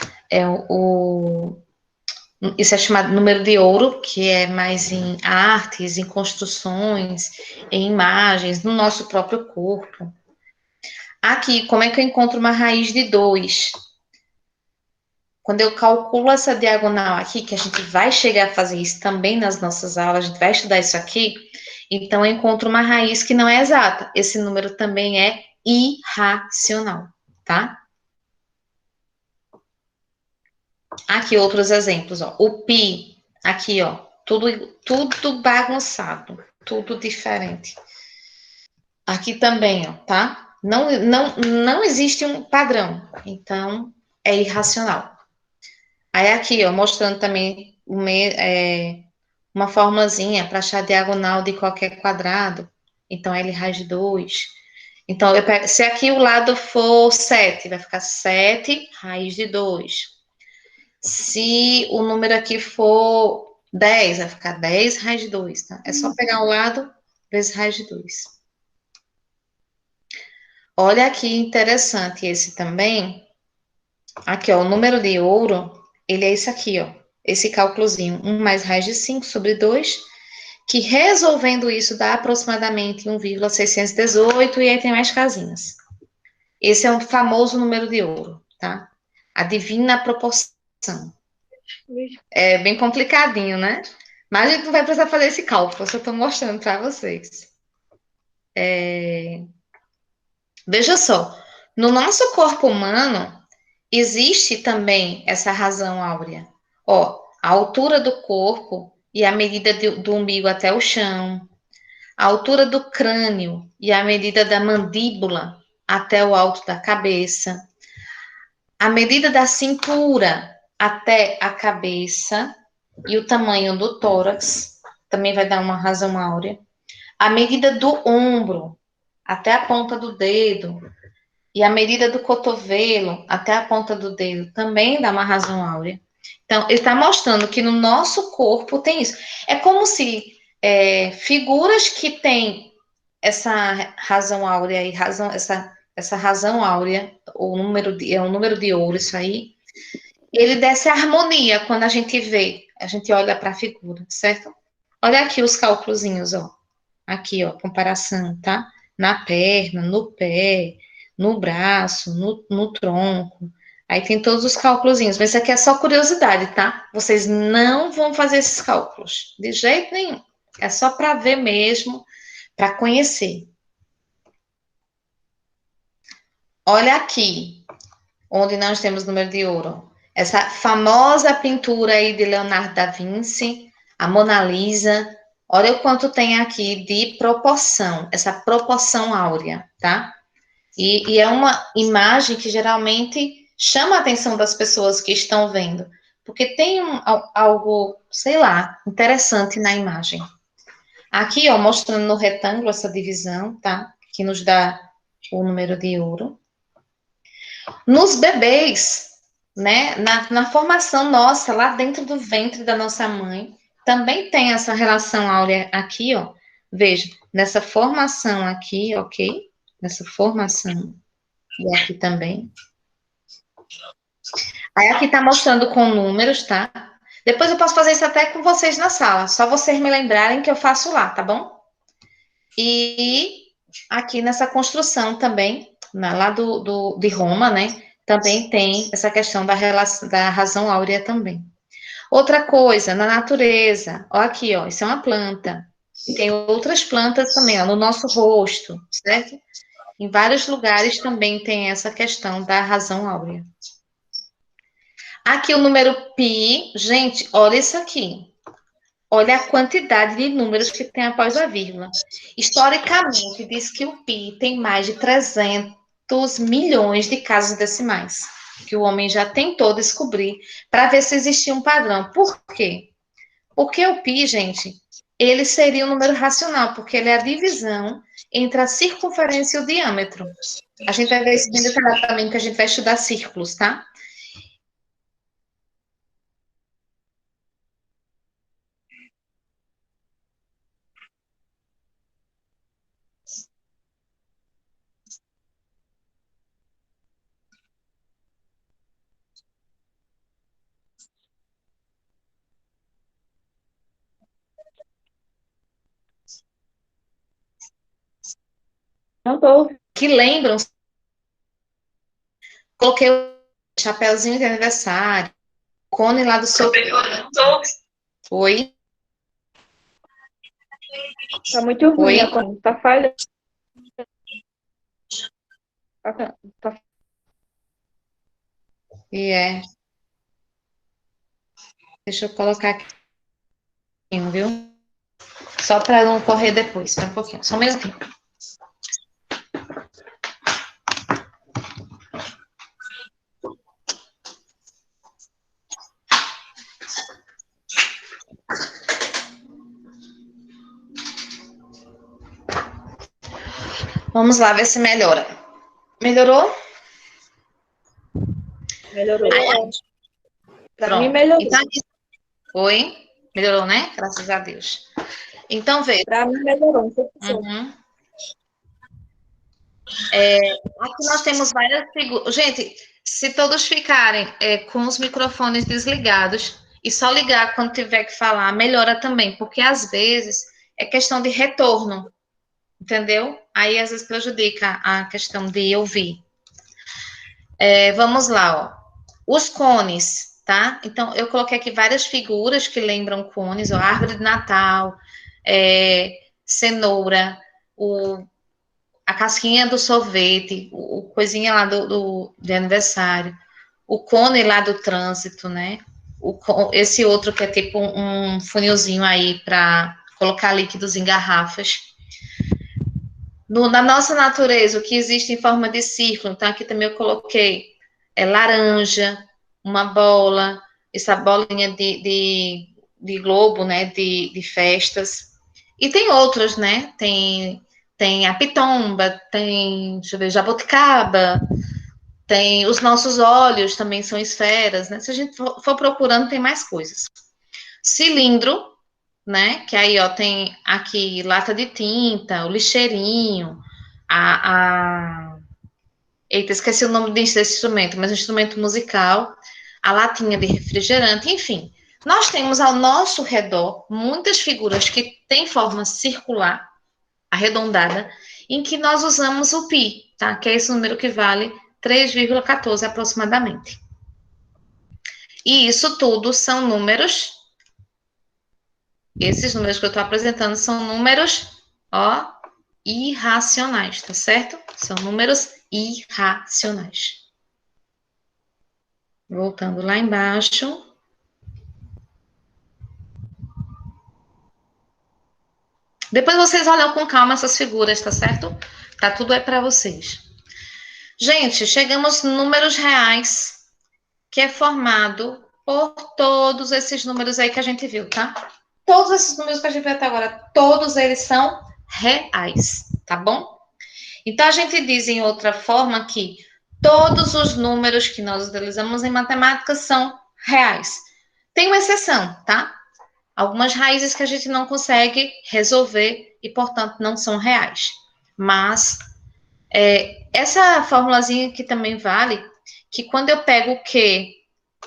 [SPEAKER 1] isso é chamado número de ouro, que é mais em artes, em construções, em imagens, no nosso próprio corpo. Aqui, como é que eu encontro uma raiz de 2? Quando eu calculo essa diagonal aqui, que a gente vai chegar a fazer isso também nas nossas aulas, a gente vai estudar isso aqui, então eu encontro uma raiz que não é exata. Esse número também é irracional, tá? Aqui outros exemplos, ó. O pi, aqui, ó, tudo bagunçado, tudo diferente. Aqui também, ó, tá? Não existe um padrão, então é irracional. Aí aqui, ó, mostrando também uma formulazinha para achar a diagonal de qualquer quadrado. Então, L raiz de 2. Então, se aqui o lado for 7, vai ficar 7 raiz de 2. Se o número aqui for 10, vai ficar 10 raiz de 2, tá? É só pegar um lado vezes raiz de 2. Olha que interessante esse também. Aqui, ó, o número de ouro, ele é esse aqui, ó. Esse cálculozinho, 1 mais raiz de 5 sobre 2, que resolvendo isso dá aproximadamente 1,618 e aí tem mais casinhas. Esse é um famoso número de ouro, tá? Adivinha a proporção. É bem complicadinho, né? Mas a gente não vai precisar fazer esse cálculo, eu só estou mostrando para vocês. Veja só, no nosso corpo humano, existe também essa razão áurea. Ó, a altura do corpo e a medida do umbigo até o chão, a altura do crânio e a medida da mandíbula até o alto da cabeça, a medida da cintura até a cabeça e o tamanho do tórax, também vai dar uma razão áurea, a medida do ombro até a ponta do dedo e a medida do cotovelo até a ponta do dedo também dá uma razão áurea. Então, ele está mostrando que no nosso corpo tem isso. É como se figuras que têm essa razão áurea e essa razão áurea, é o número de ouro, isso aí, ele desce a harmonia quando a gente vê, a gente olha para a figura, certo? Olha aqui os cálculozinhos, ó. Aqui, ó, comparação, tá? Na perna, no pé, no braço, no tronco. Aí tem todos os cálculozinhos, mas isso aqui é só curiosidade, tá? Vocês não vão fazer esses cálculos, de jeito nenhum. É só para ver mesmo, para conhecer. Olha aqui, onde nós temos número de ouro. Essa famosa pintura aí de Leonardo da Vinci, a Mona Lisa. Olha o quanto tem aqui de proporção, essa proporção áurea, tá? E é uma imagem que geralmente chama a atenção das pessoas que estão vendo, porque tem algo, sei lá, interessante na imagem. Aqui, ó, mostrando no retângulo essa divisão, tá? Que nos dá o número de ouro. Nos bebês, né? Na formação nossa, lá dentro do ventre da nossa mãe, também tem essa relação áurea aqui, ó. Veja, nessa formação aqui, ok? Nessa formação. E aqui também. Aí aqui tá mostrando com números, tá? Depois eu posso fazer isso até com vocês na sala. Só vocês me lembrarem que eu faço lá, tá bom? E aqui nessa construção também, lá de Roma, né? Também tem essa questão da razão áurea também. Outra coisa, na natureza, ó aqui, ó, isso é uma planta. Tem outras plantas também, ó, no nosso rosto, certo? Em vários lugares também tem essa questão da razão áurea. Aqui o número pi, gente, olha isso aqui. Olha a quantidade de números que tem após a vírgula. Historicamente, diz que o pi tem mais de 300 milhões de casas decimais, que o homem já tentou descobrir para ver se existia um padrão. Por quê? Porque o pi, gente, ele seria um número racional, porque ele é a divisão entre a circunferência e o diâmetro. A gente vai ver isso bem detalhado também, que a gente vai estudar círculos, tá?
[SPEAKER 3] Não tô.
[SPEAKER 1] Que lembram, coloquei o chapéuzinho de aniversário, o cone lá do seu... Oi?
[SPEAKER 3] Tá muito ruim,
[SPEAKER 1] Oi?
[SPEAKER 3] a conta tá falhando. Tá.
[SPEAKER 1] E é. Deixa eu colocar aqui, viu? Só para não correr depois, só um pouquinho, só um minutinho. Vamos lá ver se melhora. Melhorou?
[SPEAKER 3] Melhorou. Pra
[SPEAKER 1] Pronto.
[SPEAKER 3] mim melhorou.
[SPEAKER 1] Então, oi? Melhorou, né? Graças a Deus. Então, veja.
[SPEAKER 3] Pra mim melhorou. Não sei se você.
[SPEAKER 1] Uhum. Aqui nós temos várias figuras. Gente, se todos ficarem com os microfones desligados e só ligar quando tiver que falar, melhora também, porque às vezes é questão de retorno, entendeu? Aí às vezes prejudica a questão de ouvir. Vamos lá, ó. Os cones, tá? Então, eu coloquei aqui várias figuras que lembram cones, ó, árvore de Natal, cenoura, a casquinha do sorvete, o coisinha lá de aniversário, o cone lá do trânsito, né? Esse outro que é tipo um funilzinho aí para colocar líquidos em garrafas. Na nossa natureza, o que existe em forma de círculo, então aqui também eu coloquei laranja, uma bola, essa bolinha de globo, né, de festas. E tem outros, né? Tem a pitomba, tem, deixa eu ver, jabuticaba, tem os nossos olhos também são esferas, né? Se a gente for procurando, tem mais coisas. Cilindro, né? Que aí, ó, tem aqui lata de tinta, o lixeirinho, a... Eita, esqueci o nome desse instrumento, mas um instrumento musical, a latinha de refrigerante, enfim. Nós temos ao nosso redor muitas figuras que têm forma circular, arredondada, em que nós usamos o pi, tá? Que é esse número que vale 3,14 aproximadamente. E isso tudo são números. Esses números que eu estou apresentando são números, ó, irracionais, tá certo? São números irracionais. Voltando lá embaixo. Depois vocês olham com calma essas figuras, tá certo? Tá tudo aí para vocês. Gente, chegamos nos números reais, que é formado por todos esses números aí que a gente viu, tá? Todos esses números que a gente viu até agora, todos eles são reais, tá bom? Então, a gente diz em outra forma que todos os números que nós utilizamos em matemática são reais. Tem uma exceção, tá? Algumas raízes que a gente não consegue resolver e, portanto, não são reais. Mas, essa formulazinha aqui também vale, que quando eu pego o Q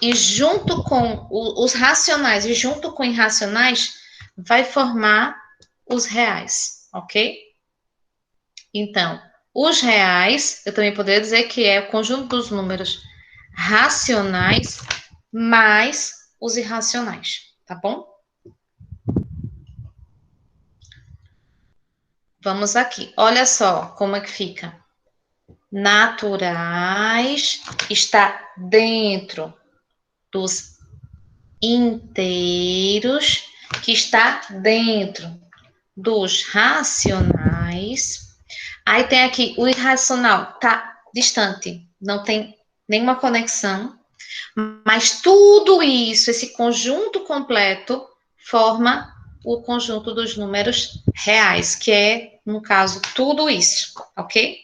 [SPEAKER 1] e junto com os racionais e junto com irracionais, vai formar os reais, ok? Então, os reais, eu também poderia dizer que é o conjunto dos números racionais mais os irracionais, tá bom? Vamos aqui. Olha só como é que fica. Naturais está dentro dos inteiros, que está dentro dos racionais. Aí tem aqui o irracional, tá distante, não tem nenhuma conexão, mas tudo isso, esse conjunto completo, forma o conjunto dos números reais, que é, no caso, tudo isso, ok?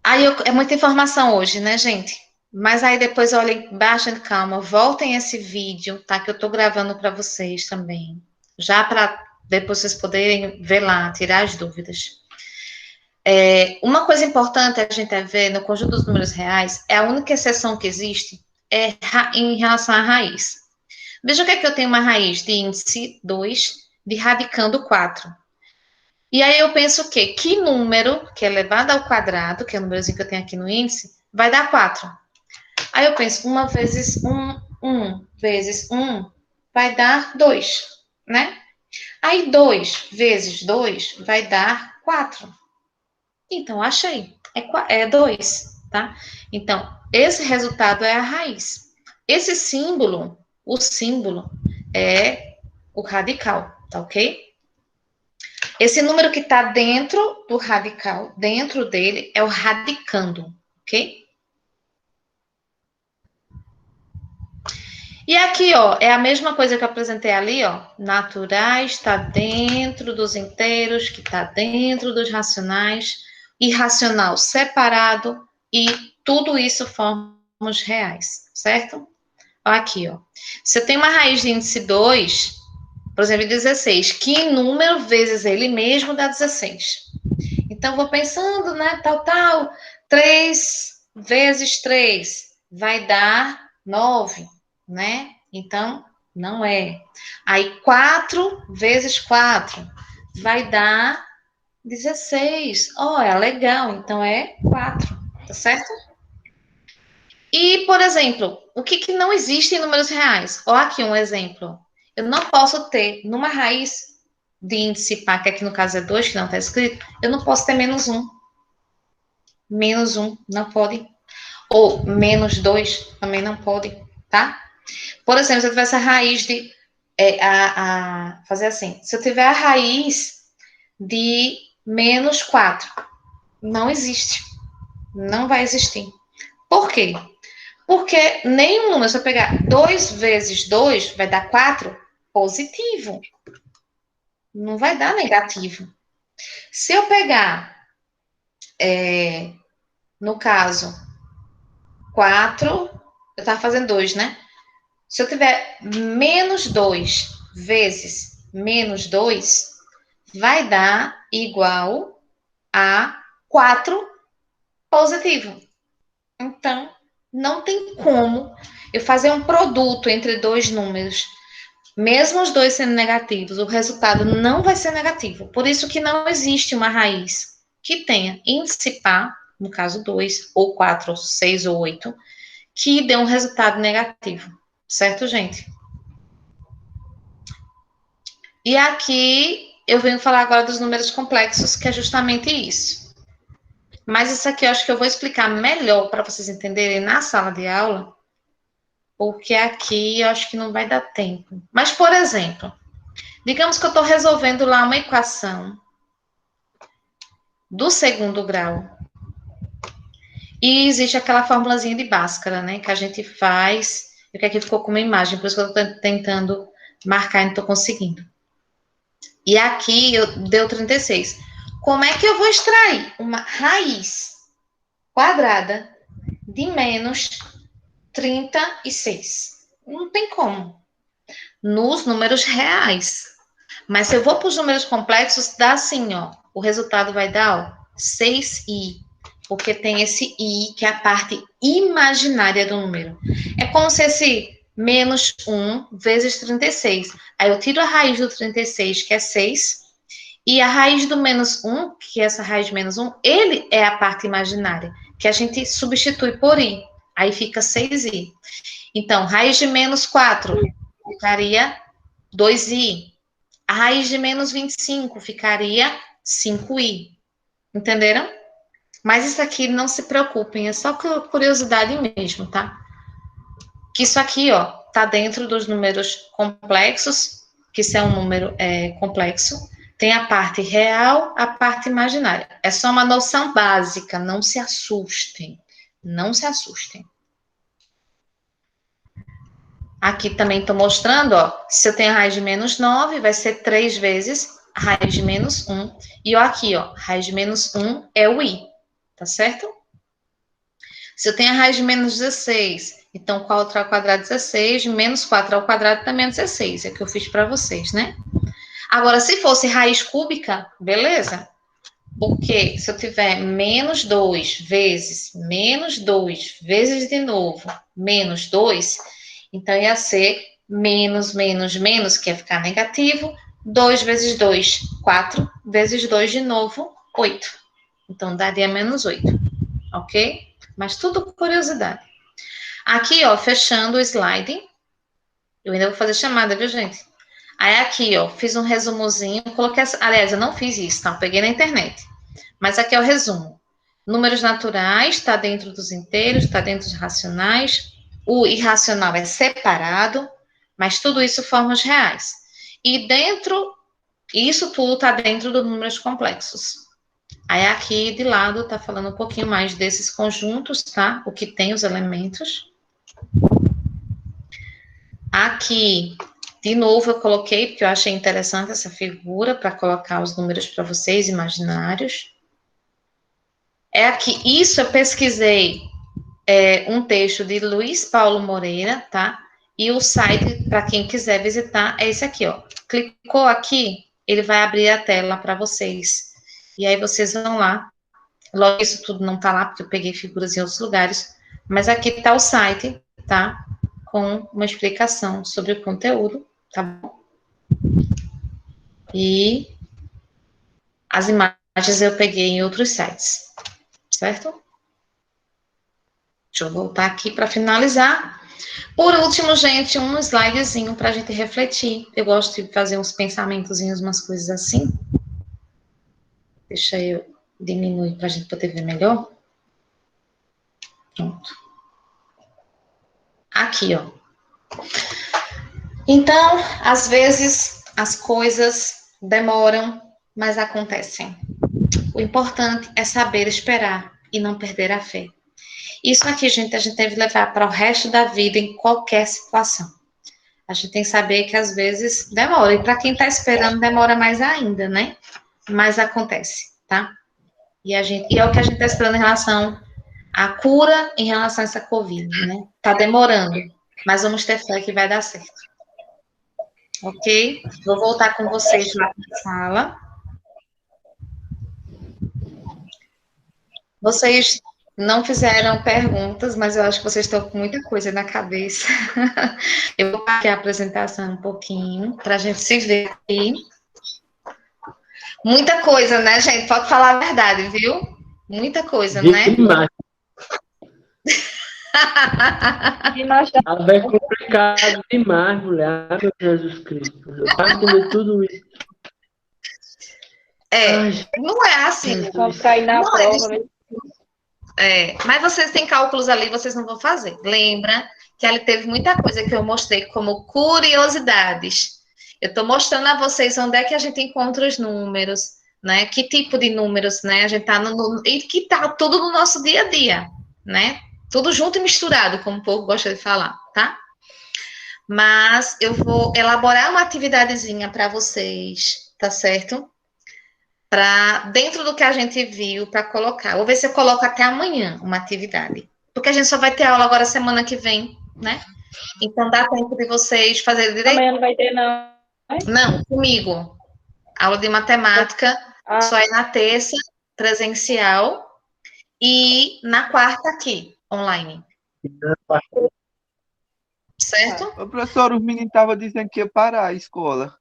[SPEAKER 1] Aí é muita informação hoje, né, gente? Mas aí depois olhem, baixem calma, voltem esse vídeo, tá? Que eu tô gravando para vocês também, já para depois vocês poderem ver lá, tirar as dúvidas. Uma coisa importante a gente ver no conjunto dos números reais é a única exceção que existe em relação à raiz. Veja que aqui eu tenho uma raiz de índice 2, de radicando 4. E aí eu penso o quê? Que número que é elevado ao quadrado, que é o númerozinho que eu tenho aqui no índice, vai dar 4. Aí eu penso, 1 vezes 1, 1 vezes 1 vai dar 2, né? Aí 2 vezes 2 vai dar 4. Então, achei. É 2, tá? Então, esse resultado é a raiz. Esse símbolo, o símbolo, é o radical, tá ok? Esse número que está dentro do radical, dentro dele, é o radicando, ok? E aqui, ó, é a mesma coisa que eu apresentei ali, ó. Naturais está dentro dos inteiros, que está dentro dos racionais, irracional separado, e tudo isso forma os reais, certo? Ó, aqui, ó. Se eu tenho uma raiz de índice 2, por exemplo, 16, que número vezes ele mesmo dá 16. Então, vou pensando, né, tal, 3 vezes 3 vai dar 9, né? Então, não é. Aí, 4 vezes 4 vai dar 16. Olha, legal, então é 4, tá certo? E, por exemplo, o que não existe em números reais? Ó, aqui um exemplo. Eu não posso ter, numa raiz de índice par, que aqui no caso é 2, que não está escrito, eu não posso ter menos 1. Menos 1, não pode. Ou menos 2, também não pode, tá? Por exemplo, se eu tivesse a raiz de... fazer assim. Se eu tiver a raiz de menos 4, não existe. Não vai existir. Por quê? Porque nenhum número, se eu pegar 2 vezes 2, vai dar 4, positivo. Não vai dar negativo. Se eu pegar, no caso, 4, eu estava fazendo 2, né? Se eu tiver menos 2 vezes menos 2, vai dar igual a 4 positivo. Então, não tem como eu fazer um produto entre dois números, mesmo os dois sendo negativos, o resultado não vai ser negativo. Por isso que não existe uma raiz que tenha índice par, no caso 2, ou 4, ou 6, ou 8, que dê um resultado negativo. Certo, gente? E aqui eu venho falar agora dos números complexos, que é justamente isso. Mas isso aqui eu acho que eu vou explicar melhor para vocês entenderem na sala de aula, porque aqui eu acho que não vai dar tempo. Mas, por exemplo, digamos que eu estou resolvendo lá uma equação do segundo grau. E existe aquela formulazinha de Bhaskara, né? Que a gente faz. E que aqui ficou com uma imagem, por isso que eu estou tentando marcar e não estou conseguindo. E aqui deu 36. Como é que eu vou extrair uma raiz quadrada de menos 36? Não tem como. Nos números reais. Mas se eu vou para os números complexos, dá assim, ó. O resultado vai dar, ó, 6i. Porque tem esse i, que é a parte imaginária do número. É como se esse menos 1 vezes 36. Aí eu tiro a raiz do 36, que é 6, e a raiz do menos 1, que é essa raiz de menos 1, ele é a parte imaginária, que a gente substitui por i. Aí fica 6i. Então, raiz de menos 4 ficaria 2i. A raiz de menos 25 ficaria 5i. Entenderam? Mas isso aqui, não se preocupem, é só curiosidade mesmo, tá? Que isso aqui, ó, tá dentro dos números complexos, que isso é um número complexo. Tem a parte real, a parte imaginária. É só uma noção básica, não se assustem. Não se assustem. Aqui também estou mostrando, ó, se eu tenho a raiz de menos 9, vai ser 3 vezes a raiz de menos 1. E ó, aqui, ó, raiz de menos 1 é o i, tá certo? Se eu tenho a raiz de menos 16, então 4 ao quadrado é 16, menos 4 ao quadrado também é 16, é o que eu fiz para vocês, né? Agora, se fosse raiz cúbica, beleza? Porque se eu tiver menos 2 vezes menos 2 vezes de novo menos 2, então ia ser menos, menos, menos, que ia ficar negativo, 2 vezes 2, 4, vezes 2 de novo, 8. Então, daria menos 8, ok? Mas tudo curiosidade. Aqui, ó, fechando o slide, eu ainda vou fazer chamada, viu, gente? Aí aqui, ó, fiz um resumozinho, coloquei, aliás, eu não fiz isso, tá? Eu peguei na internet. Mas aqui é o resumo. Números naturais, está dentro dos inteiros, está dentro dos racionais. O irracional é separado, mas tudo isso forma os reais. E dentro, isso tudo está dentro dos números complexos. Aí aqui de lado está falando um pouquinho mais desses conjuntos, tá? O que tem os elementos. Aqui, de novo, eu coloquei, porque eu achei interessante essa figura, para colocar os números para vocês, imaginários. É aqui, isso eu pesquisei um texto de Luiz Paulo Moreira, tá? E o site, para quem quiser visitar, é esse aqui, ó. Clicou aqui, ele vai abrir a tela para vocês. E aí vocês vão lá. Logo, isso tudo não tá lá, porque eu peguei figuras em outros lugares. Mas aqui tá o site, tá? Com uma explicação sobre o conteúdo, tá bom? E as imagens eu peguei em outros sites, certo? Deixa eu voltar aqui para finalizar. Por último, gente, um slidezinho para a gente refletir. Eu gosto de fazer uns pensamentozinhos, umas coisas assim. Deixa eu diminuir para a gente poder ver melhor. Pronto. Aqui, ó. Então, às vezes, as coisas demoram, mas acontecem. O importante é saber esperar e não perder a fé. Isso aqui, gente, a gente deve levar para o resto da vida em qualquer situação. A gente tem que saber que às vezes demora. E para quem está esperando, demora mais ainda, né? Mas acontece, tá? E é o que a gente está esperando em relação à cura, em relação a essa Covid, né? Tá demorando. Mas vamos ter fé que vai dar certo. Ok? Vou voltar com vocês lá na sala. Vocês não fizeram perguntas, mas eu acho que vocês estão com muita coisa na cabeça. Eu vou aqui a apresentação um pouquinho, para a gente se ver aqui. Muita coisa, né, gente? Pode falar a verdade, viu? Muita coisa, né?
[SPEAKER 2] Demais.
[SPEAKER 3] Demais da
[SPEAKER 2] Ah, é complicado demais, mulher. Ah, meu Jesus Cristo. Para entender tudo isso. Ai,
[SPEAKER 1] Não é assim.
[SPEAKER 3] Vamos cair na
[SPEAKER 1] Não é
[SPEAKER 3] prova.
[SPEAKER 1] difícil. Mas vocês têm cálculos ali, vocês não vão fazer. Lembra que ali teve muita coisa que eu mostrei como curiosidades. Eu estou mostrando a vocês onde é que a gente encontra os números, né? Que tipo de números, né? A gente está e que está tudo no nosso dia a dia, né? Tudo junto e misturado, como o povo gosta de falar, tá? Mas eu vou elaborar uma atividadezinha para vocês, tá certo? Para dentro do que a gente viu, para colocar. Vou ver se eu coloco até amanhã uma atividade. Porque a gente só vai ter aula agora semana que vem, né? Então dá tempo de vocês fazerem direito.
[SPEAKER 3] Amanhã não vai ter, não.
[SPEAKER 1] Não, comigo. Aula de matemática só é na terça, presencial, e na quarta aqui, online. Certo?
[SPEAKER 4] Ô, professor, os meninos estavam dizendo que ia parar a escola.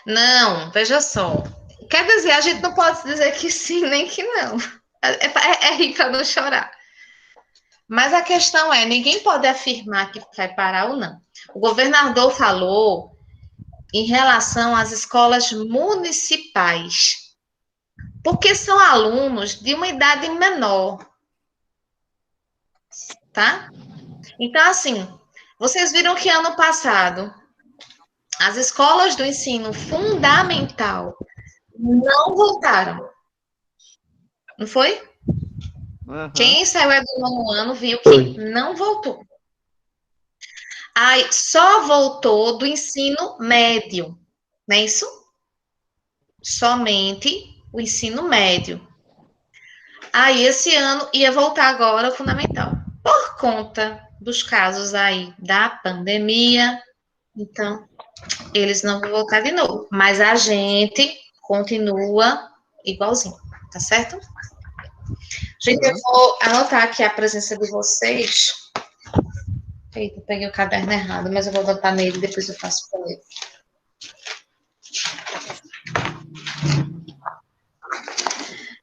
[SPEAKER 1] Não, veja só. Quer dizer, a gente não pode dizer que sim, nem que não. É rir para não chorar. Mas a questão é, ninguém pode afirmar que vai parar ou não. O governador falou em relação às escolas municipais, porque são alunos de uma idade menor, tá? Então, assim, vocês viram que ano passado as escolas do ensino fundamental não voltaram, não foi?
[SPEAKER 4] Uhum.
[SPEAKER 1] Quem saiu do nono ano viu que não voltou. Aí só voltou do ensino médio, não é isso? Somente o ensino médio. Aí esse ano ia voltar agora o fundamental. Por conta dos casos aí da pandemia, então eles não vão voltar de novo. Mas a gente continua igualzinho, tá certo? Gente, eu vou anotar aqui a presença de vocês. Eita, peguei o caderno errado, mas eu vou botar nele, depois eu faço com ele.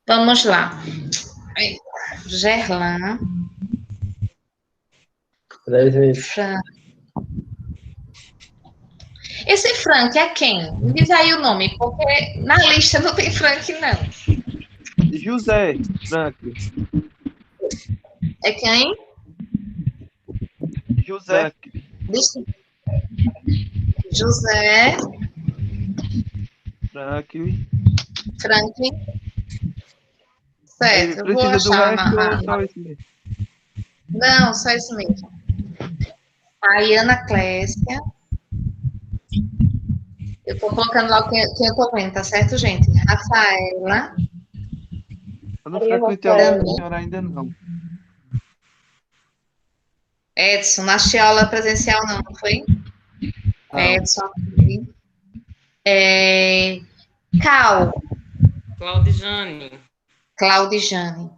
[SPEAKER 1] Vamos lá. Gerlan. Frank. Esse Frank é quem? Me diz aí o nome, porque na lista não tem Frank, não.
[SPEAKER 4] José Franklin.
[SPEAKER 1] É quem?
[SPEAKER 4] José.
[SPEAKER 1] José
[SPEAKER 4] Franklin.
[SPEAKER 1] Franklin. Certo, eu vou
[SPEAKER 4] Precisa do
[SPEAKER 1] achar
[SPEAKER 4] resto ou só isso mesmo?
[SPEAKER 1] Não, só isso mesmo. Aí, Ana Clécia. Eu tô colocando lá quem eu tô vendo, tá certo, gente? Rafaela.
[SPEAKER 4] Eu não frequentei aula com a senhora ainda não.
[SPEAKER 1] Edson, não achei aula presencial não foi?
[SPEAKER 4] Não.
[SPEAKER 1] Edson. Cal. Claudijane.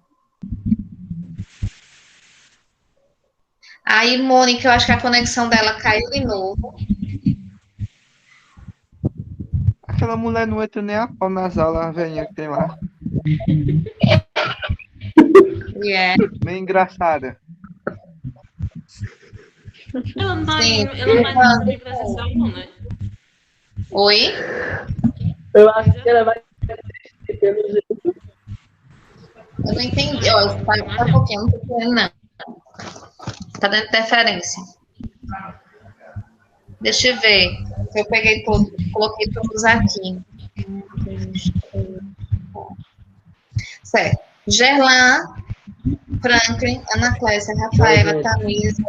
[SPEAKER 1] Aí, Mônica, eu acho que a conexão dela caiu de novo.
[SPEAKER 4] Aquela mulher não entra nem a pau nas aulas, a velhinha que tem lá. Bem engraçada.
[SPEAKER 6] Ela não vai
[SPEAKER 1] Sim.
[SPEAKER 6] fazer presencial, não, né?
[SPEAKER 1] Oi?
[SPEAKER 2] Eu acho que ela vai ter pelo jeito.
[SPEAKER 1] Eu não entendi. Ó, tá um pouquinho, não tô entendendo, não. Tá dando interferência. Deixa eu ver. Eu peguei todos, coloquei todos aqui. Certo. Gerlan, Franklin, Ana Clécia, Rafaela, Tamisa,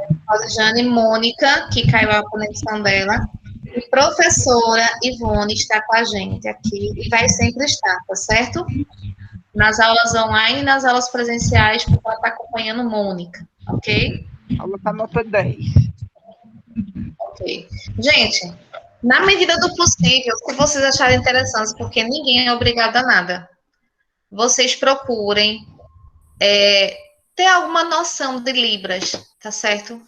[SPEAKER 1] Jane, Mônica, que caiu a conexão dela, e professora Ivone está com a gente aqui e vai sempre estar, tá certo? Nas aulas online e nas aulas presenciais, porque ela está acompanhando Mônica, ok?
[SPEAKER 4] A aula tá nota 10.
[SPEAKER 1] Ok. Gente, na medida do possível, se vocês acharem interessante, porque ninguém é obrigado a nada, vocês procurem ter alguma noção de Libras, tá certo?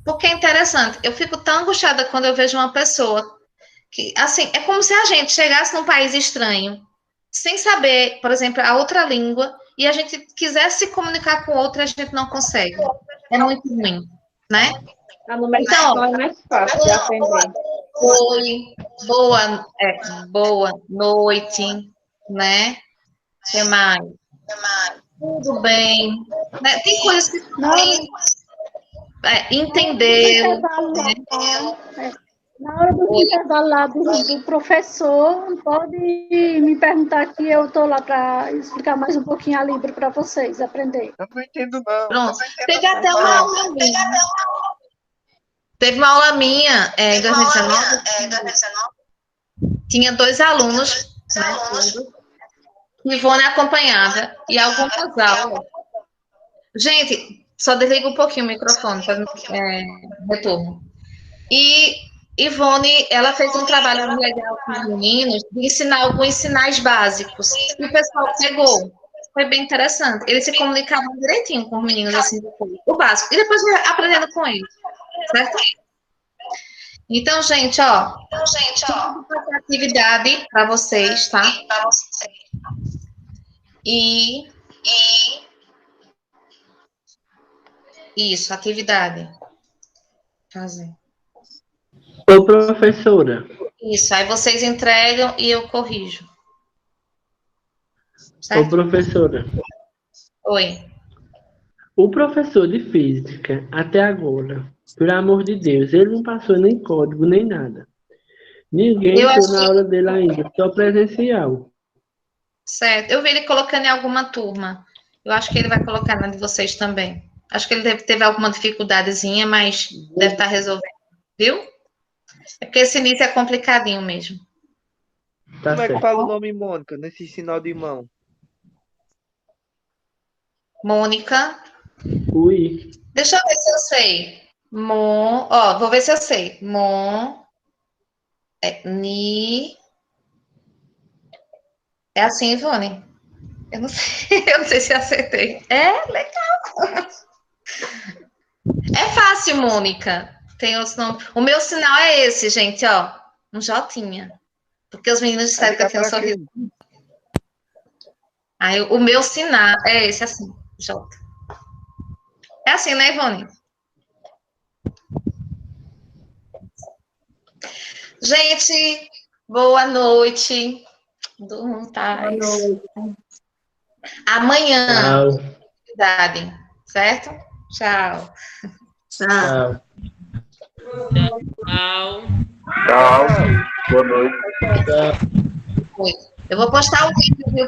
[SPEAKER 1] Porque é interessante. Eu fico tão angustiada quando eu vejo uma pessoa que, assim, é como se a gente chegasse num país estranho, sem saber, por exemplo, a outra língua, e a gente quisesse se comunicar com outra, a gente não consegue. É muito ruim, né?
[SPEAKER 3] A numeração é mais fácil de aprender.
[SPEAKER 1] Oi, boa noite, né? O que mais? Tudo bem. Né? Tem coisas que
[SPEAKER 3] Não,
[SPEAKER 1] entender.
[SPEAKER 3] Na hora do intervalo lá do professor, pode me perguntar que eu estou lá para explicar mais um pouquinho a Libra para vocês aprender.
[SPEAKER 4] Eu não entendo, não.
[SPEAKER 1] Pronto. Teve até uma aula minha. Teve uma aula minha em 2019. Tinha 2 alunos, né? Ivone acompanhava e algumas aulas. Gente, só desliga um pouquinho o microfone para retorno. E Ivone, ela fez um trabalho legal com os meninos de ensinar alguns sinais básicos. E o pessoal pegou. Foi bem interessante. Eles se comunicavam direitinho com os meninos, assim, depois, o básico. E depois aprendendo com eles. Certo? Então, gente, ó. Atividade para vocês, tá? E isso, atividade. Fazer.
[SPEAKER 2] Ô, professora,
[SPEAKER 1] Isso, aí vocês entregam e eu corrijo.
[SPEAKER 2] ô,
[SPEAKER 1] Certo?
[SPEAKER 2] professora,
[SPEAKER 1] Oi.
[SPEAKER 2] o professor de física, até agora, pelo amor de Deus, ele não passou nem código, nem nada. Ninguém
[SPEAKER 1] Eu
[SPEAKER 2] entrou
[SPEAKER 1] acho
[SPEAKER 2] na
[SPEAKER 1] que-
[SPEAKER 2] aula dele ainda, só presencial.
[SPEAKER 1] Certo. Eu vi ele colocando em alguma turma. Eu acho que ele vai colocar na de vocês também. Acho que ele teve alguma dificuldadezinha, mas deve estar resolvendo. Viu? É porque esse início é complicadinho mesmo.
[SPEAKER 2] Tá
[SPEAKER 4] Como é que
[SPEAKER 2] certo.
[SPEAKER 4] fala o nome Mônica nesse sinal de mão?
[SPEAKER 1] Mônica.
[SPEAKER 2] Ui,
[SPEAKER 1] Deixa eu ver se eu sei. Ó, vou ver se eu sei. Ni. É assim, Ivone? Eu não sei, eu não sei se acertei. É legal. É fácil, Mônica. Tem outros nomes. O meu sinal é esse, gente, ó. Um Jotinha. Porque os meninos disseram que eu tenho um sorriso. Aí, o meu sinal é esse, assim, J. É assim, né, Ivone? Gente, boa noite. Durmam paz. Amanhã,
[SPEAKER 2] tchau,
[SPEAKER 1] atividade, certo? Tchau.
[SPEAKER 2] tchau.
[SPEAKER 6] Tchau.
[SPEAKER 5] Tchau. Boa noite.
[SPEAKER 2] Tchau.
[SPEAKER 1] Eu vou postar o vídeo, viu?